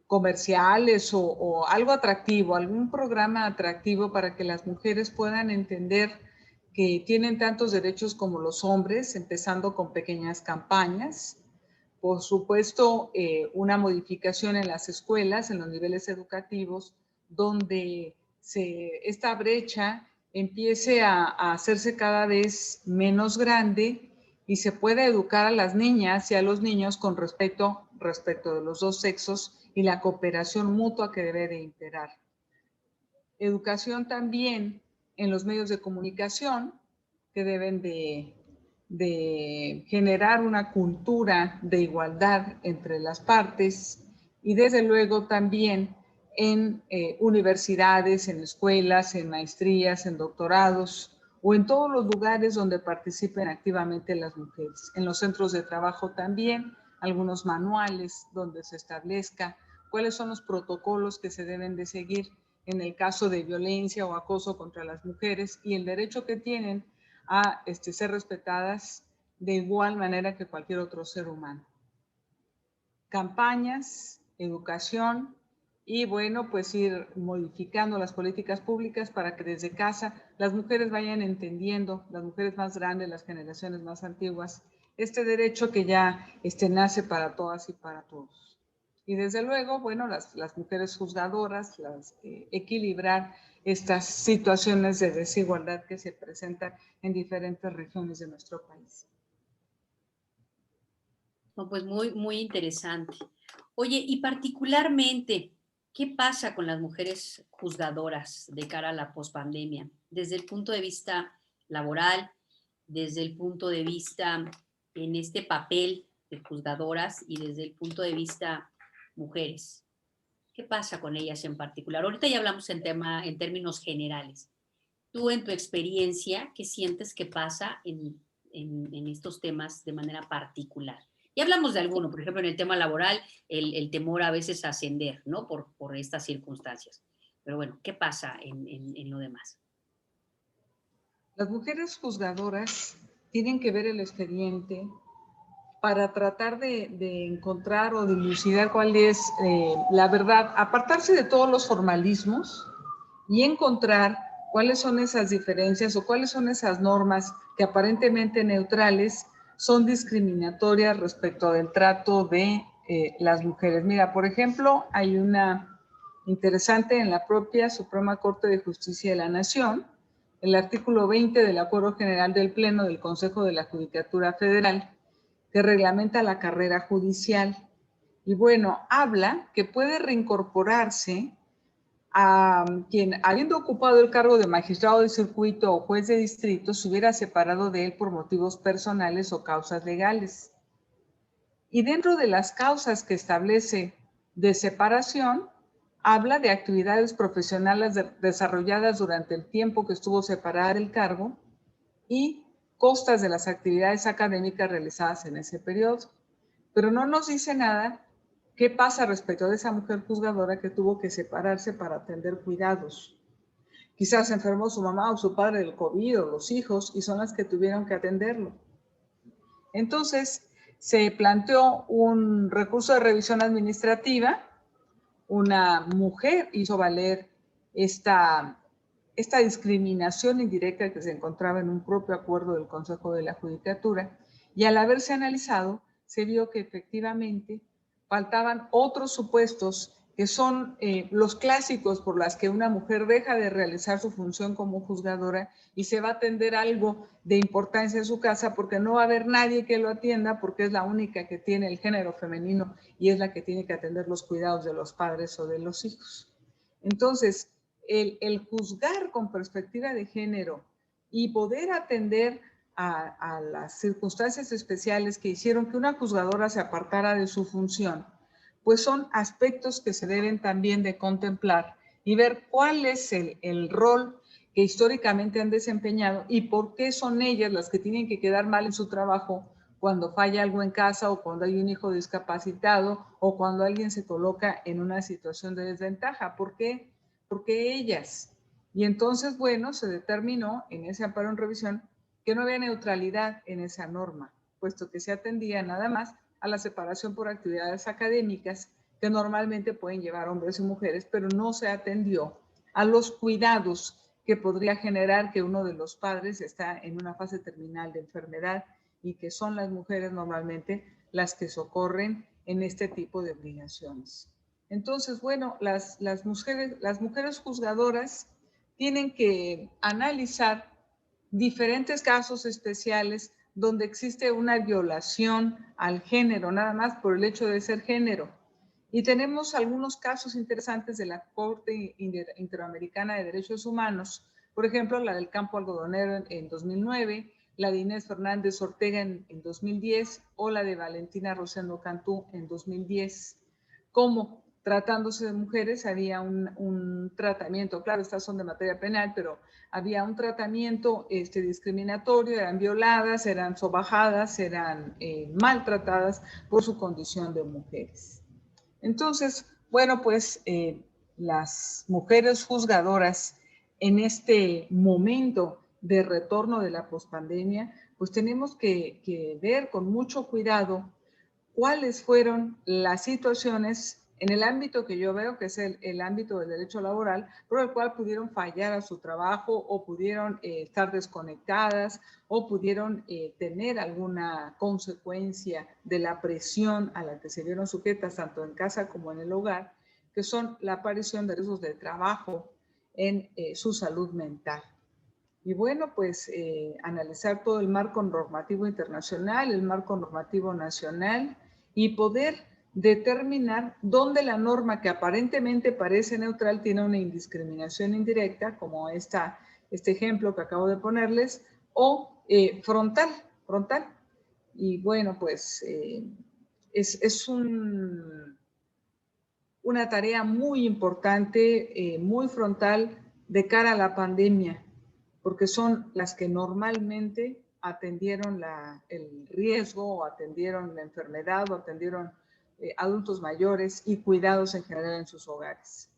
S2: comerciales o algo atractivo, algún programa atractivo para que las mujeres puedan entender que tienen tantos derechos como los hombres, empezando con pequeñas campañas. Por supuesto, una modificación en las escuelas, en los niveles educativos, donde esta brecha empiece a hacerse cada vez menos grande y se pueda educar a las niñas y a los niños con respecto de los dos sexos y la cooperación mutua que debe de imperar. Educación también en los medios de comunicación que deben de generar una cultura de igualdad entre las partes y desde luego también en universidades, en escuelas, en maestrías, en doctorados o en todos los lugares donde participen activamente las mujeres. En los centros de trabajo también, algunos manuales donde se establezca cuáles son los protocolos que se deben de seguir en el caso de violencia o acoso contra las mujeres y el derecho que tienen a ser respetadas de igual manera que cualquier otro ser humano. Campañas, educación y bueno, pues ir modificando las políticas públicas para que desde casa las mujeres vayan entendiendo, las mujeres más grandes, las generaciones más antiguas, este derecho que ya nace para todas y para todos. Y desde luego, bueno, las mujeres juzgadoras, equilibrar estas situaciones de desigualdad que se presentan en diferentes regiones de nuestro país.
S1: No, pues muy interesante. Oye, y particularmente, ¿qué pasa con las mujeres juzgadoras de cara a la pospandemia? Desde el punto de vista laboral, desde el punto de vista en este papel de juzgadoras y desde el punto de vista mujeres. ¿Qué pasa con ellas en particular? Ahorita ya hablamos en términos generales. Tú, en tu experiencia, ¿qué sientes que pasa en estos temas de manera particular? Y hablamos de alguno, por ejemplo, en el tema laboral, el temor a veces a ascender, ¿no? Por estas circunstancias. Pero bueno, ¿qué pasa en lo demás?
S2: Las mujeres juzgadoras tienen que ver el expediente para tratar de encontrar o dilucidar cuál es la verdad, apartarse de todos los formalismos y encontrar cuáles son esas diferencias o cuáles son esas normas que aparentemente neutrales son discriminatorias respecto del trato de las mujeres. Mira, por ejemplo, hay una interesante en la propia Suprema Corte de Justicia de la Nación, el artículo 20 del Acuerdo General del Pleno del Consejo de la Judicatura Federal, que reglamenta la carrera judicial. Y bueno, habla que puede reincorporarse a quien, habiendo ocupado el cargo de magistrado de circuito o juez de distrito, se hubiera separado de él por motivos personales o causas legales. Y dentro de las causas que establece de separación, habla de actividades profesionales desarrolladas durante el tiempo que estuvo separada del cargo y costas de las actividades académicas realizadas en ese periodo. Pero no nos dice nada qué pasa respecto de esa mujer juzgadora que tuvo que separarse para atender cuidados. Quizás enfermó su mamá o su padre del COVID o los hijos y son las que tuvieron que atenderlo. Entonces, se planteó un recurso de revisión administrativa. Una mujer hizo valer esta discriminación indirecta que se encontraba en un propio acuerdo del Consejo de la Judicatura, y al haberse analizado, se vio que efectivamente faltaban otros supuestos que son los clásicos por las que una mujer deja de realizar su función como juzgadora y se va a atender algo de importancia en su casa porque no va a haber nadie que lo atienda porque es la única que tiene el género femenino y es la que tiene que atender los cuidados de los padres o de los hijos. Entonces, el juzgar con perspectiva de género y poder atender a las circunstancias especiales que hicieron que una juzgadora se apartara de su función, pues son aspectos que se deben también de contemplar y ver cuál es el rol que históricamente han desempeñado y por qué son ellas las que tienen que quedar mal en su trabajo cuando falla algo en casa o cuando hay un hijo discapacitado o cuando alguien se coloca en una situación de desventaja. ¿Por qué? Porque ellas. Y entonces, bueno, se determinó en ese amparo en revisión que no había neutralidad en esa norma, puesto que se atendía nada más a la separación por actividades académicas que normalmente pueden llevar hombres y mujeres, pero no se atendió a los cuidados que podría generar que uno de los padres está en una fase terminal de enfermedad y que son las mujeres normalmente las que socorren en este tipo de obligaciones. Entonces, bueno, las mujeres juzgadoras tienen que analizar diferentes casos especiales donde existe una violación al género, nada más por el hecho de ser género. Y tenemos algunos casos interesantes de la Corte Interamericana de Derechos Humanos, por ejemplo, la del Campo Algodonero en 2009, la de Inés Fernández Ortega en 2010 o la de Valentina Rosendo Cantú en 2010. Como tratándose de mujeres había un tratamiento, claro, estas son de materia penal, pero había un tratamiento discriminatorio, eran violadas, eran sobajadas, eran maltratadas por su condición de mujeres. Entonces, bueno, pues las mujeres juzgadoras en este momento de retorno de la pospandemia, pues tenemos que ver con mucho cuidado cuáles fueron las situaciones en el ámbito que yo veo, que es el ámbito del derecho laboral, por el cual pudieron fallar a su trabajo o pudieron estar desconectadas o pudieron tener alguna consecuencia de la presión a la que se vieron sujetas tanto en casa como en el hogar, que son la aparición de riesgos de trabajo en su salud mental. Y bueno, pues analizar todo el marco normativo internacional, el marco normativo nacional y poder determinar dónde la norma que aparentemente parece neutral tiene una indiscriminación indirecta, como este ejemplo que acabo de ponerles, o frontal. Y bueno, pues es una tarea muy importante, muy frontal de cara a la pandemia, porque son las que normalmente atendieron el riesgo o atendieron la enfermedad o atendieron adultos mayores y cuidados en general en sus hogares.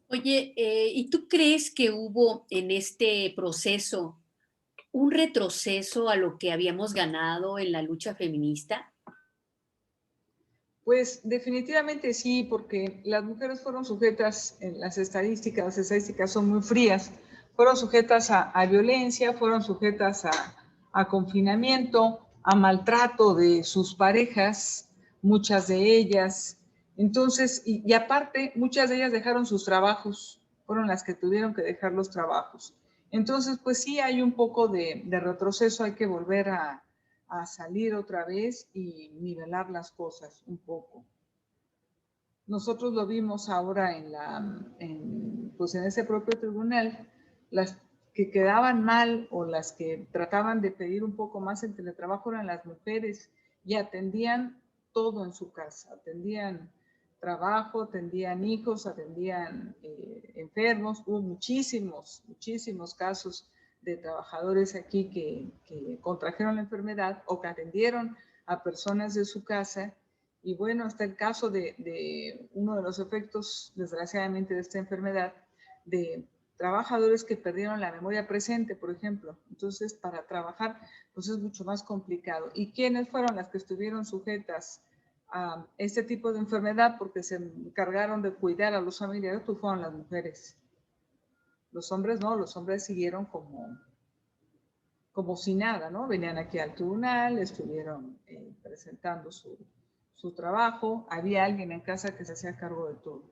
S1: Oye, ¿y tú crees que hubo en este proceso un retroceso a lo que habíamos ganado en la lucha feminista?
S2: Pues definitivamente sí, porque las mujeres fueron sujetas, en las estadísticas son muy frías, fueron sujetas a violencia, fueron sujetas a confinamiento, a maltrato de sus parejas, muchas de ellas. Entonces, y aparte, muchas de ellas dejaron sus trabajos, fueron las que tuvieron que dejar los trabajos. Entonces, pues sí hay un poco de retroceso, hay que volver a salir otra vez y nivelar las cosas un poco. Nosotros lo vimos ahora pues en ese propio tribunal, las que quedaban mal o las que trataban de pedir un poco más el teletrabajo eran las mujeres y atendían todo en su casa, atendían trabajo, atendían hijos, atendían enfermos. Hubo muchísimos casos de trabajadores aquí que contrajeron la enfermedad o que atendieron a personas de su casa. Y bueno, hasta el caso de uno de los efectos, desgraciadamente, de esta enfermedad, de trabajadores que perdieron la memoria presente, por ejemplo. Entonces, para trabajar, pues es mucho más complicado. ¿Y quiénes fueron las que estuvieron sujetas a este tipo de enfermedad porque se encargaron de cuidar a los familiares? Pues fueron las mujeres. Los hombres no, los hombres siguieron como si nada, ¿no? Venían aquí al tribunal, estuvieron presentando su trabajo, había alguien en casa que se hacía cargo de todo.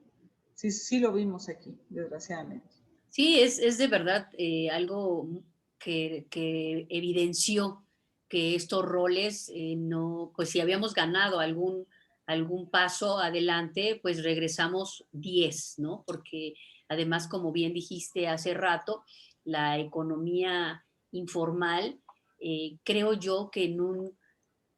S2: Sí, sí lo vimos aquí, desgraciadamente.
S1: Sí, es de verdad algo que evidenció que estos roles no, pues si habíamos ganado algún paso adelante, pues regresamos 10, ¿no? Porque además, como bien dijiste hace rato, la economía informal, creo yo que en un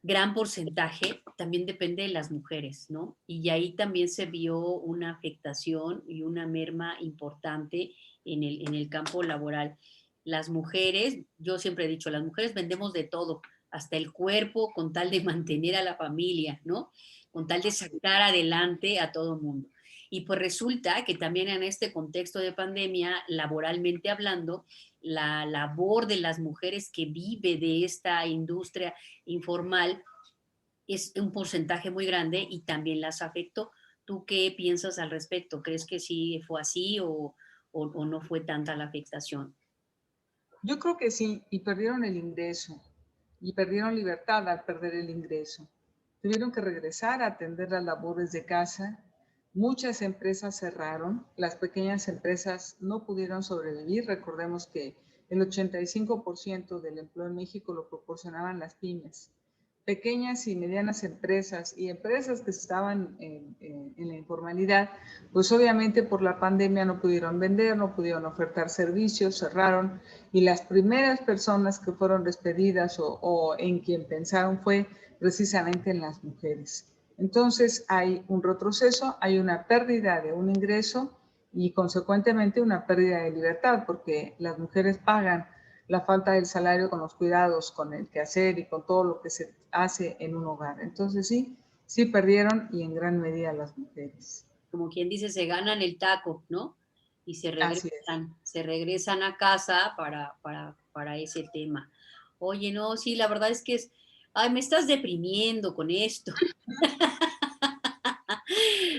S1: gran porcentaje también depende de las mujeres, ¿no? Y ahí también se vio una afectación y una merma importante en el campo laboral. Las mujeres, yo siempre he dicho, las mujeres vendemos de todo, hasta el cuerpo, con tal de mantener a la familia, ¿no? Con tal de sacar adelante a todo el mundo. Y pues resulta que también en este contexto de pandemia, laboralmente hablando, la labor de las mujeres que vive de esta industria informal es un porcentaje muy grande y también las afectó. ¿Tú qué piensas al respecto? ¿Crees que sí fue así o no fue tanta la afectación?
S2: Yo creo que sí, y perdieron el ingreso, y perdieron libertad al perder el ingreso. Tuvieron que regresar a atender las labores de casa. Muchas empresas cerraron, las pequeñas empresas no pudieron sobrevivir. Recordemos que el 85% del empleo en México lo proporcionaban las pymes. Pequeñas y medianas empresas y empresas que estaban en la informalidad, pues obviamente por la pandemia no pudieron vender, no pudieron ofertar servicios, cerraron, y las primeras personas que fueron despedidas o en quien pensaron fue precisamente en las mujeres. Entonces hay un retroceso, hay una pérdida de un ingreso y consecuentemente una pérdida de libertad, porque las mujeres pagan la falta del salario con los cuidados, con el quehacer y con todo lo que se hace en un hogar. Entonces sí, sí perdieron y en gran medida las mujeres.
S1: Como quien dice, se ganan el taco, ¿no? Y
S2: Así es.
S1: se regresan a casa para ese tema. Oye, no, sí, la verdad es que ay, me estás deprimiendo con esto.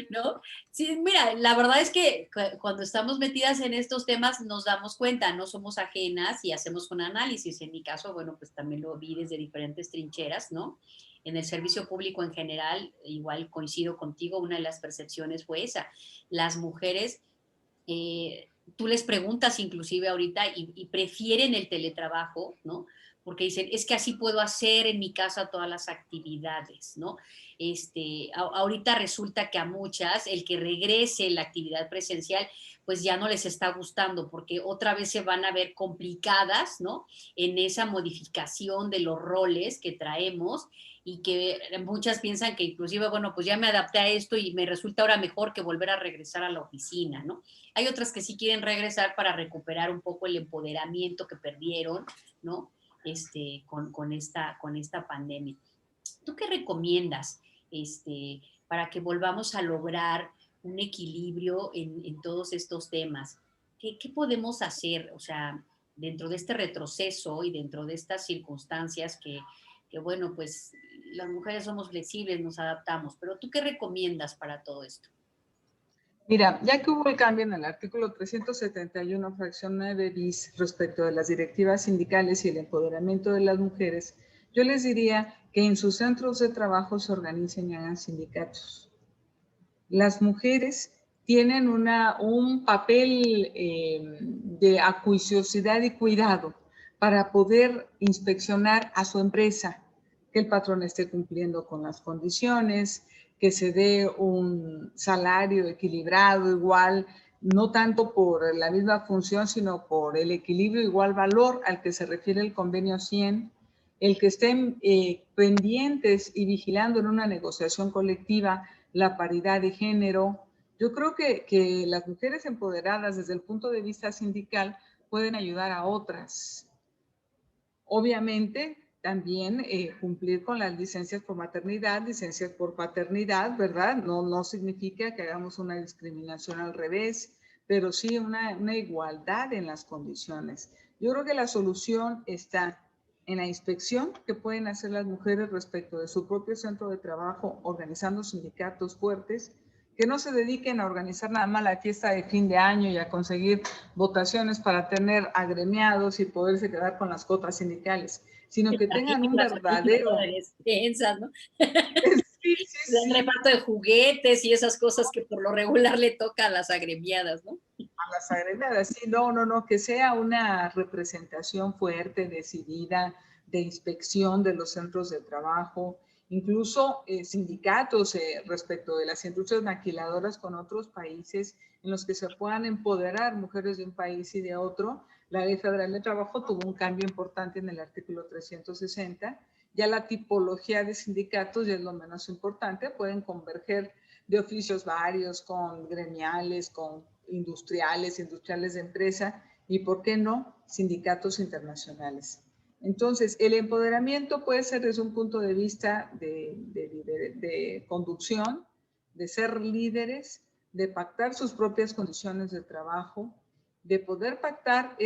S1: ¿No? Sí, mira, la verdad es que cuando estamos metidas en estos temas nos damos cuenta, no somos ajenas y hacemos un análisis. En mi caso, bueno, pues también lo vi desde diferentes trincheras, ¿no? En el servicio público en general, igual coincido contigo, una de las percepciones fue esa. Las mujeres tú les preguntas inclusive ahorita y prefieren el teletrabajo, ¿no? Porque dicen, es que así puedo hacer en mi casa todas las actividades, ¿no? Ahorita resulta que a muchas el que regrese la actividad presencial, pues ya no les está gustando porque otra vez se van a ver complicadas, ¿no? En esa modificación de los roles que traemos y que muchas piensan que inclusive, bueno, pues ya me adapté a esto y me resulta ahora mejor que volver a regresar a la oficina, ¿no? Hay otras que sí quieren regresar para recuperar un poco el empoderamiento que perdieron, ¿no? Con esta pandemia. ¿Tú qué recomiendas para que volvamos a lograr un equilibrio en todos estos temas? ¿Qué podemos hacer? O sea, dentro de este retroceso y dentro de estas circunstancias que, bueno, pues las mujeres somos flexibles, nos adaptamos, pero ¿tú qué recomiendas para todo esto?
S2: Mira, ya que hubo el cambio en el artículo 371, fracción 9 bis, respecto de las directivas sindicales y el empoderamiento de las mujeres, Yo les diría que en sus centros de trabajo se organicen y hagan sindicatos. Las mujeres tienen un papel de acuiciosidad y cuidado para poder inspeccionar a su empresa, que el patrón esté cumpliendo con las condiciones, que se dé un salario equilibrado, igual, no tanto por la misma función, sino por el equilibrio igual valor al que se refiere el convenio 100, el que estén pendientes y vigilando en una negociación colectiva la paridad de género. Yo creo que las mujeres empoderadas desde el punto de vista sindical pueden ayudar a otras. Obviamente, también cumplir con las licencias por maternidad, licencias por paternidad, ¿verdad? No significa que hagamos una discriminación al revés, pero sí una igualdad en las condiciones. Yo creo que la solución está en la inspección que pueden hacer las mujeres respecto de su propio centro de trabajo, organizando sindicatos fuertes, que no se dediquen a organizar nada más la fiesta de fin de año y a conseguir votaciones para tener agremiados y poderse quedar con las cuotas sindicales, sino que tengan un
S1: Las
S2: verdadero...
S1: despensas, ¿no?
S2: Sí,
S1: El
S2: sí,
S1: reparto de juguetes y esas cosas que por lo regular le toca a las agremiadas, ¿no?
S2: a las agremiadas, sí, no, que sea una representación fuerte, decidida, de inspección de los centros de trabajo, incluso sindicatos respecto de las industrias maquiladoras con otros países en los que se puedan empoderar mujeres de un país y de otro. La Ley Federal de Trabajo tuvo un cambio importante en el artículo 360. Ya la tipología de sindicatos ya es lo menos importante, pueden converger de oficios varios, con gremiales, con industriales de empresa y, ¿por qué no?, sindicatos internacionales. Entonces, el empoderamiento puede ser desde un punto de vista de conducción, de ser líderes, de pactar sus propias condiciones de trabajo, de poder pactar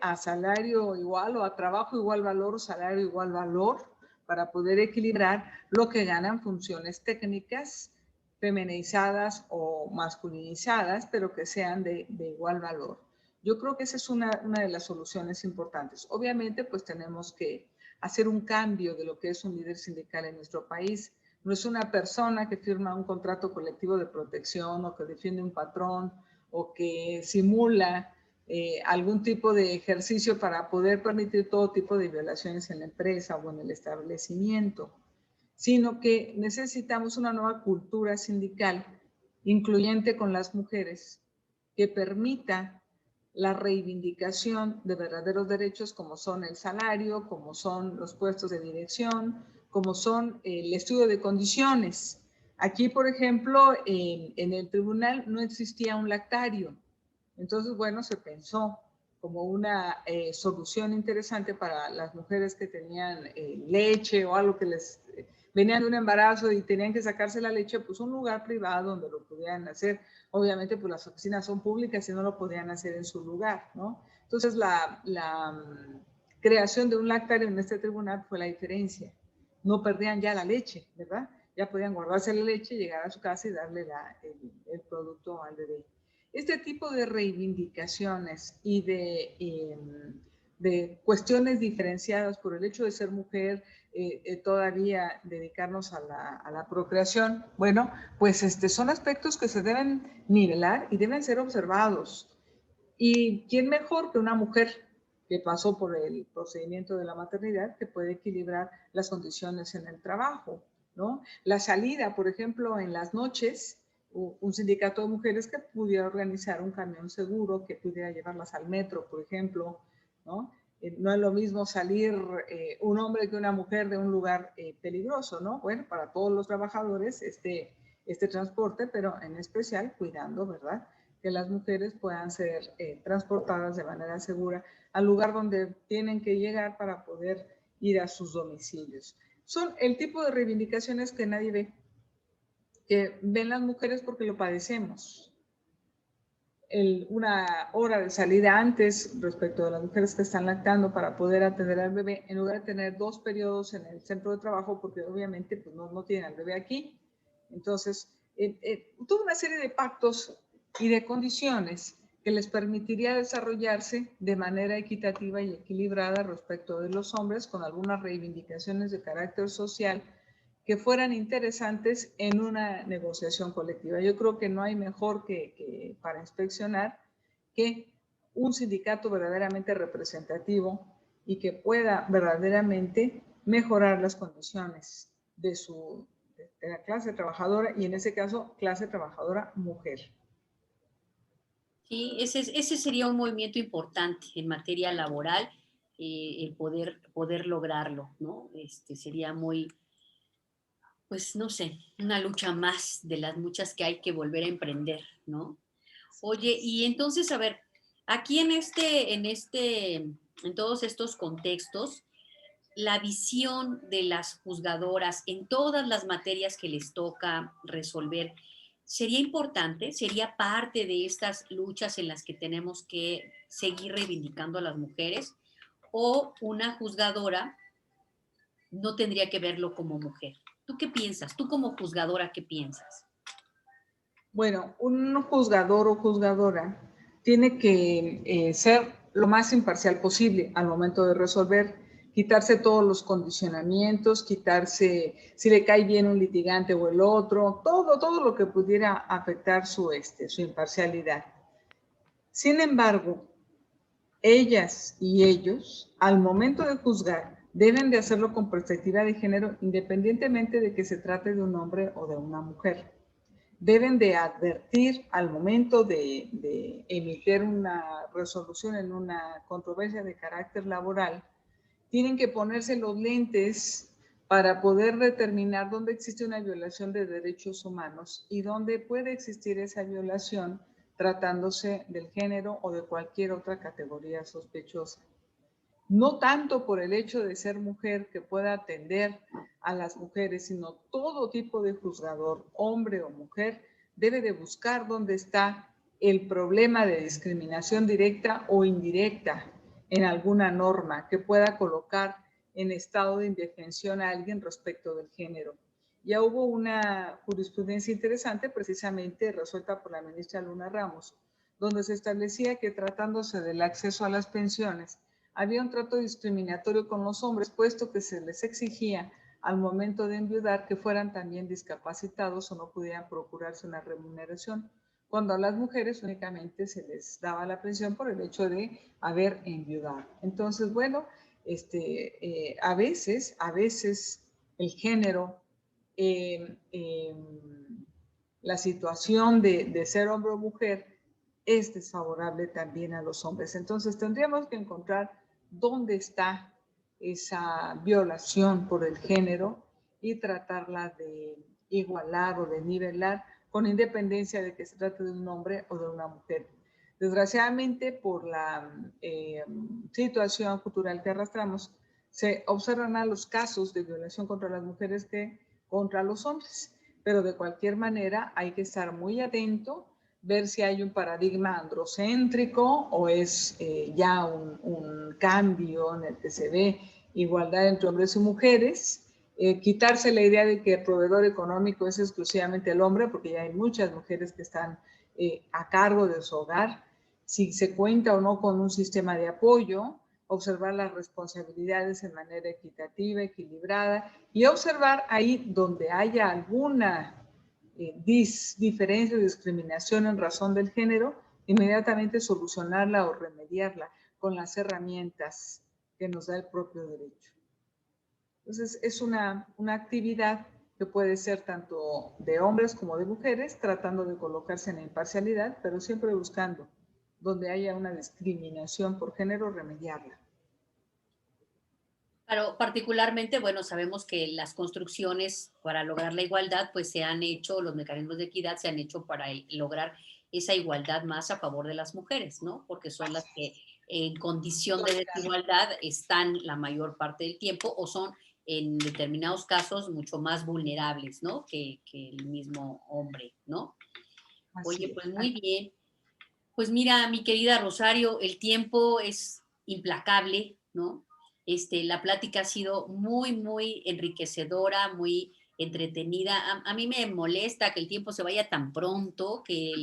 S2: a salario igual o a trabajo igual valor o salario igual valor para poder equilibrar lo que ganan funciones técnicas feminizadas o masculinizadas, pero que sean de igual valor. Yo creo que esa es una de las soluciones importantes. Obviamente, pues tenemos que hacer un cambio de lo que es un líder sindical en nuestro país. No es una persona que firma un contrato colectivo de protección o que defiende un patrón o que simula algún tipo de ejercicio para poder permitir todo tipo de violaciones en la empresa o en el establecimiento, sino que necesitamos una nueva cultura sindical incluyente con las mujeres que permita la reivindicación de verdaderos derechos como son el salario, como son los puestos de dirección, como son el estudio de condiciones. Aquí, por ejemplo, en el tribunal no existía un lactario. Entonces, bueno, se pensó como una solución interesante para las mujeres que tenían leche o algo que les venían de un embarazo y tenían que sacarse la leche, pues un lugar privado donde lo pudieran hacer. Obviamente, pues las oficinas son públicas y no lo podían hacer en su lugar, ¿no? Entonces, la creación de un lactario en este tribunal fue la diferencia. No perdían ya la leche, ¿verdad? Ya podían guardarse la leche, llegar a su casa y darle el producto al bebé. Este tipo de reivindicaciones y de cuestiones diferenciadas por el hecho de ser mujer, todavía dedicarnos a la procreación, bueno, pues son aspectos que se deben nivelar y deben ser observados. ¿Y quién mejor que una mujer que pasó por el procedimiento de la maternidad que puede equilibrar las condiciones en el trabajo, ¿no? La salida, por ejemplo, en las noches, un sindicato de mujeres que pudiera organizar un camión seguro, que pudiera llevarlas al metro, por ejemplo, ¿no? No es lo mismo salir un hombre que una mujer de un lugar peligroso, ¿no? Bueno, para todos los trabajadores este transporte, pero en especial cuidando, ¿verdad?, que las mujeres puedan ser transportadas de manera segura al lugar donde tienen que llegar para poder ir a sus domicilios. Son el tipo de reivindicaciones que nadie ve, que ven las mujeres porque lo padecemos. Una hora de salida antes respecto de las mujeres que están lactando para poder atender al bebé, en lugar de tener 2 periodos en el centro de trabajo, porque obviamente pues, no tienen al bebé aquí. Entonces, toda una serie de pactos y de condiciones que les permitiría desarrollarse de manera equitativa y equilibrada respecto de los hombres, con algunas reivindicaciones de carácter social que fueran interesantes en una negociación colectiva. Yo creo que no hay mejor que para inspeccionar que un sindicato verdaderamente representativo y que pueda verdaderamente mejorar las condiciones de la clase trabajadora, y en ese caso, clase trabajadora mujer.
S1: Sí, ese sería un movimiento importante en materia laboral, el poder lograrlo, ¿no? Sería muy, pues no sé, una lucha más de las muchas que hay que volver a emprender, ¿no? Oye, y entonces, a ver, aquí en todos estos contextos, la visión de las juzgadoras en todas las materias que les toca resolver, ¿sería importante? ¿Sería parte de estas luchas en las que tenemos que seguir reivindicando a las mujeres? ¿O una juzgadora no tendría que verlo como mujer? ¿Tú qué piensas? ¿Tú como juzgadora qué piensas?
S2: Bueno, un juzgador o juzgadora tiene que ser lo más imparcial posible al momento de resolver, quitarse todos los condicionamientos, quitarse si le cae bien un litigante o el otro, todo lo que pudiera afectar su imparcialidad. Sin embargo, ellas y ellos, al momento de juzgar, deben de hacerlo con perspectiva de género, independientemente de que se trate de un hombre o de una mujer. Deben de advertir al momento de emitir una resolución en una controversia de carácter laboral, tienen que ponerse los lentes para poder determinar dónde existe una violación de derechos humanos y dónde puede existir esa violación tratándose del género o de cualquier otra categoría sospechosa. No tanto por el hecho de ser mujer que pueda atender a las mujeres, sino todo tipo de juzgador, hombre o mujer, debe de buscar dónde está el problema de discriminación directa o indirecta en alguna norma que pueda colocar en estado de indefensión a alguien respecto del género. Ya hubo una jurisprudencia interesante, precisamente resuelta por la ministra Luna Ramos, donde se establecía que tratándose del acceso a las pensiones, había un trato discriminatorio con los hombres, puesto que se les exigía al momento de enviudar que fueran también discapacitados o no pudieran procurarse una remuneración, cuando a las mujeres únicamente se les daba la pensión por el hecho de haber enviudado. Entonces, bueno, a veces el género, eh, eh, la situación de ser hombre o mujer es desfavorable también a los hombres. Entonces tendríamos que encontrar dónde está esa violación por el género y tratarla de igualar o de nivelar con independencia de que se trate de un hombre o de una mujer. Desgraciadamente, por la situación cultural que arrastramos, se observan a los casos de violación contra las mujeres que contra los hombres. Pero de cualquier manera hay que estar muy atento, ver si hay un paradigma androcéntrico o es ya un cambio en el que se ve igualdad entre hombres y mujeres. Quitarse la idea de que el proveedor económico es exclusivamente el hombre, porque ya hay muchas mujeres que están a cargo de su hogar. Si se cuenta o no con un sistema de apoyo, observar las responsabilidades en manera equitativa, equilibrada, y observar ahí donde haya alguna diferencia o discriminación en razón del género, inmediatamente solucionarla o remediarla con las herramientas que nos da el propio derecho. Entonces, es una actividad que puede ser tanto de hombres como de mujeres, tratando de colocarse en la imparcialidad, pero siempre buscando donde haya una discriminación por género, remediarla.
S1: Claro, particularmente, bueno, sabemos que las construcciones para lograr la igualdad, pues se han hecho, los mecanismos de equidad se han hecho para lograr esa igualdad más a favor de las mujeres, ¿no? Porque son las que en condición de desigualdad están la mayor parte del tiempo o son en determinados casos mucho más vulnerables, ¿no? Que el mismo hombre, ¿no? Oye,
S2: Así
S1: pues
S2: es.
S1: muy bien. Pues mira, mi querida Rosario, el tiempo es implacable, ¿no? La plática ha sido muy, muy enriquecedora, muy entretenida. A mí me molesta que el tiempo se vaya tan pronto, que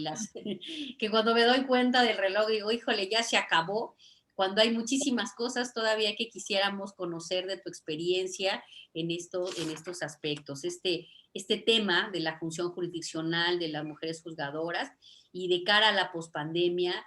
S1: cuando me doy cuenta del reloj digo, híjole, ya se acabó, cuando hay muchísimas cosas todavía que quisiéramos conocer de tu experiencia en estos aspectos. Este tema de la función jurisdiccional de las mujeres juzgadoras y de cara a la pospandemia,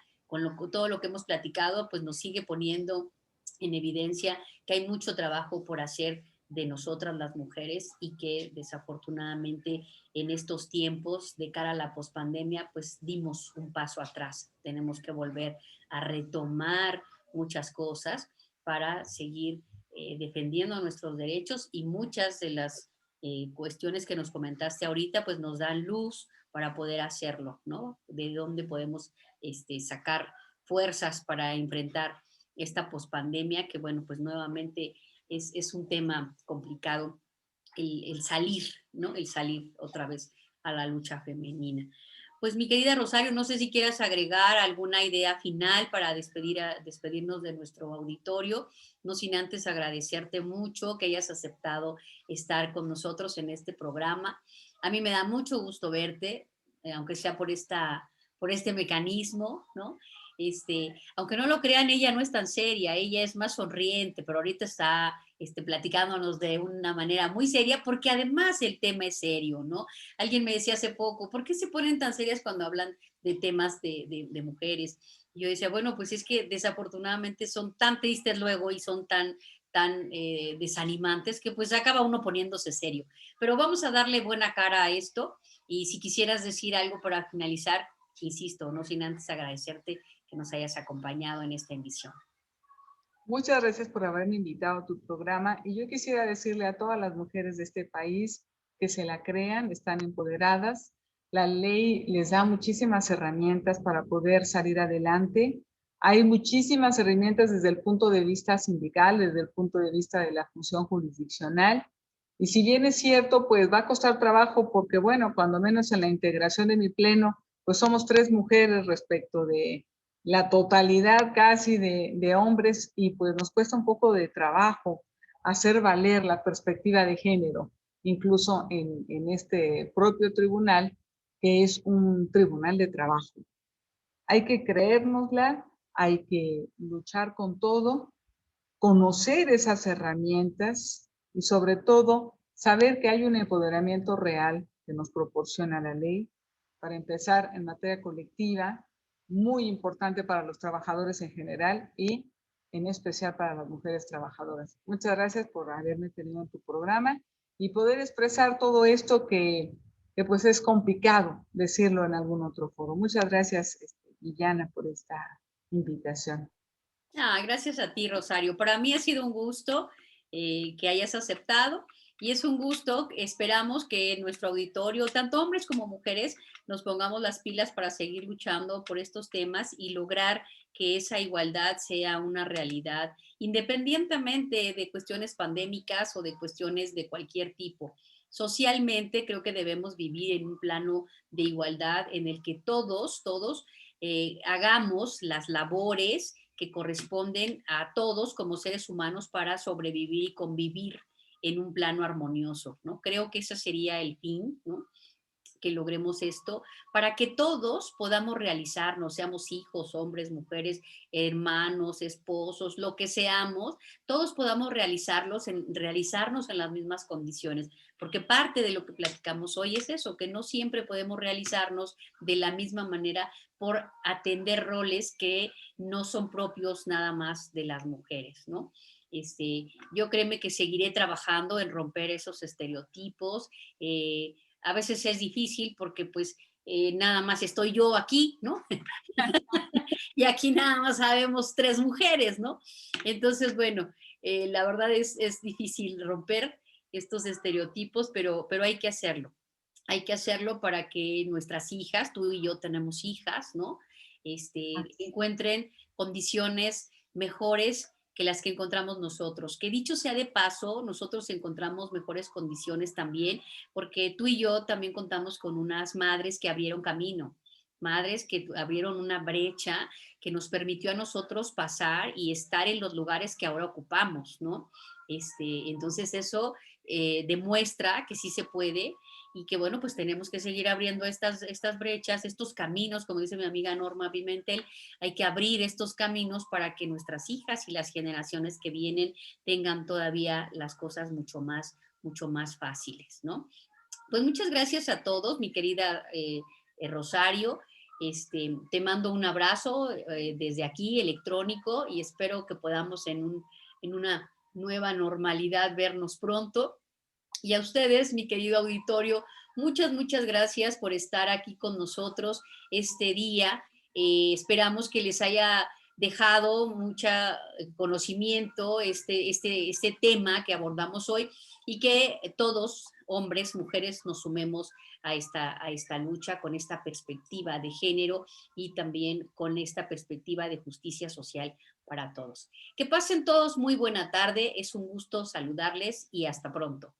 S1: todo lo que hemos platicado, pues nos sigue poniendo en evidencia que hay mucho trabajo por hacer de nosotras las mujeres y que desafortunadamente en estos tiempos de cara a la pospandemia pues dimos un paso atrás. Tenemos que volver a retomar muchas cosas para seguir defendiendo nuestros derechos y muchas de las cuestiones que nos comentaste ahorita pues nos dan luz para poder hacerlo, ¿no? De dónde podemos sacar fuerzas para enfrentar esta pospandemia que bueno pues nuevamente es un tema complicado el salir, ¿no? El salir otra vez a la lucha femenina. Pues mi querida Rosario, no sé si quieras agregar alguna idea final para despedirnos de nuestro auditorio, no sin antes agradecerte mucho que hayas aceptado estar con nosotros en este programa. A mí me da mucho gusto verte, aunque sea por este mecanismo, ¿no? Aunque no lo crean, ella no es tan seria, ella es más sonriente, pero ahorita está platicándonos de una manera muy seria, porque además el tema es serio, ¿no? Alguien me decía hace poco, ¿por qué se ponen tan serias cuando hablan de temas de mujeres? Y yo decía, bueno, pues es que desafortunadamente son tan tristes luego y son tan desanimantes que pues acaba uno poniéndose serio. Pero vamos a darle buena cara a esto y si quisieras decir algo para finalizar, insisto, no sin antes agradecerte que nos hayas acompañado en esta emisión.
S2: Muchas gracias por haberme invitado a tu programa y yo quisiera decirle a todas las mujeres de este país que se la crean, están empoderadas. La ley les da muchísimas herramientas para poder salir adelante. Hay muchísimas herramientas desde el punto de vista sindical, desde el punto de vista de la función jurisdiccional. Y si bien es cierto, pues va a costar trabajo porque, bueno, cuando menos en la integración de mi pleno, pues somos 3 mujeres respecto de la totalidad casi de hombres y pues nos cuesta un poco de trabajo hacer valer la perspectiva de género, incluso en este propio tribunal, que es un tribunal de trabajo. Hay que creérnosla, hay que luchar con todo, conocer esas herramientas y sobre todo saber que hay un empoderamiento real que nos proporciona la ley. Para empezar, en materia colectiva, muy importante para los trabajadores en general y en especial para las mujeres trabajadoras. Muchas gracias por haberme tenido en tu programa y poder expresar todo esto que pues es complicado decirlo en algún otro foro. Muchas gracias, Illana, por esta invitación.
S1: Gracias a ti, Rosario. Para mí ha sido un gusto que hayas aceptado y es un gusto, esperamos que en nuestro auditorio, tanto hombres como mujeres, nos pongamos las pilas para seguir luchando por estos temas y lograr que esa igualdad sea una realidad, independientemente de cuestiones pandémicas o de cuestiones de cualquier tipo. Socialmente creo que debemos vivir en un plano de igualdad en el que todos hagamos las labores que corresponden a todos como seres humanos para sobrevivir y convivir en un plano armonioso, ¿no? Creo que ese sería el fin, ¿no? Que logremos esto para que todos podamos realizarnos, seamos hijos, hombres, mujeres, hermanos, esposos, lo que seamos, todos podamos realizarnos en las mismas condiciones, porque parte de lo que platicamos hoy es eso, que no siempre podemos realizarnos de la misma manera por atender roles que no son propios nada más de las mujeres, ¿no? Yo créeme que seguiré trabajando en romper esos estereotipos, a veces es difícil porque pues nada más estoy yo aquí, ¿no? Y aquí nada más sabemos 3 mujeres, ¿no? Entonces, bueno, la verdad es difícil romper estos estereotipos, pero hay que hacerlo. Hay que hacerlo para que nuestras hijas, tú y yo tenemos hijas, ¿no? Encuentren condiciones mejores que las que encontramos nosotros. Que dicho sea de paso, nosotros encontramos mejores condiciones también, porque tú y yo también contamos con unas madres que abrieron camino madres que abrieron una brecha que nos permitió a nosotros pasar y estar en los lugares que ahora ocupamos, ¿no? Entonces eso demuestra que sí se puede y que bueno, pues tenemos que seguir abriendo estas brechas, estos caminos, como dice mi amiga Norma Pimentel, hay que abrir estos caminos para que nuestras hijas y las generaciones que vienen tengan todavía las cosas mucho más fáciles, ¿no? Pues muchas gracias a todos, mi querida Rosario. Te mando un abrazo desde aquí, electrónico, y espero que podamos en una nueva normalidad vernos pronto. Y a ustedes, mi querido auditorio, muchas gracias por estar aquí con nosotros este día. Esperamos que les haya dejado mucho conocimiento este tema que abordamos hoy y que todos, hombres, mujeres, nos sumemos a esta lucha con esta perspectiva de género y también con esta perspectiva de justicia social para todos. Que pasen todos muy buena tarde, es un gusto saludarles y hasta pronto.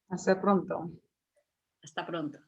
S2: Hasta pronto.
S1: Hasta pronto.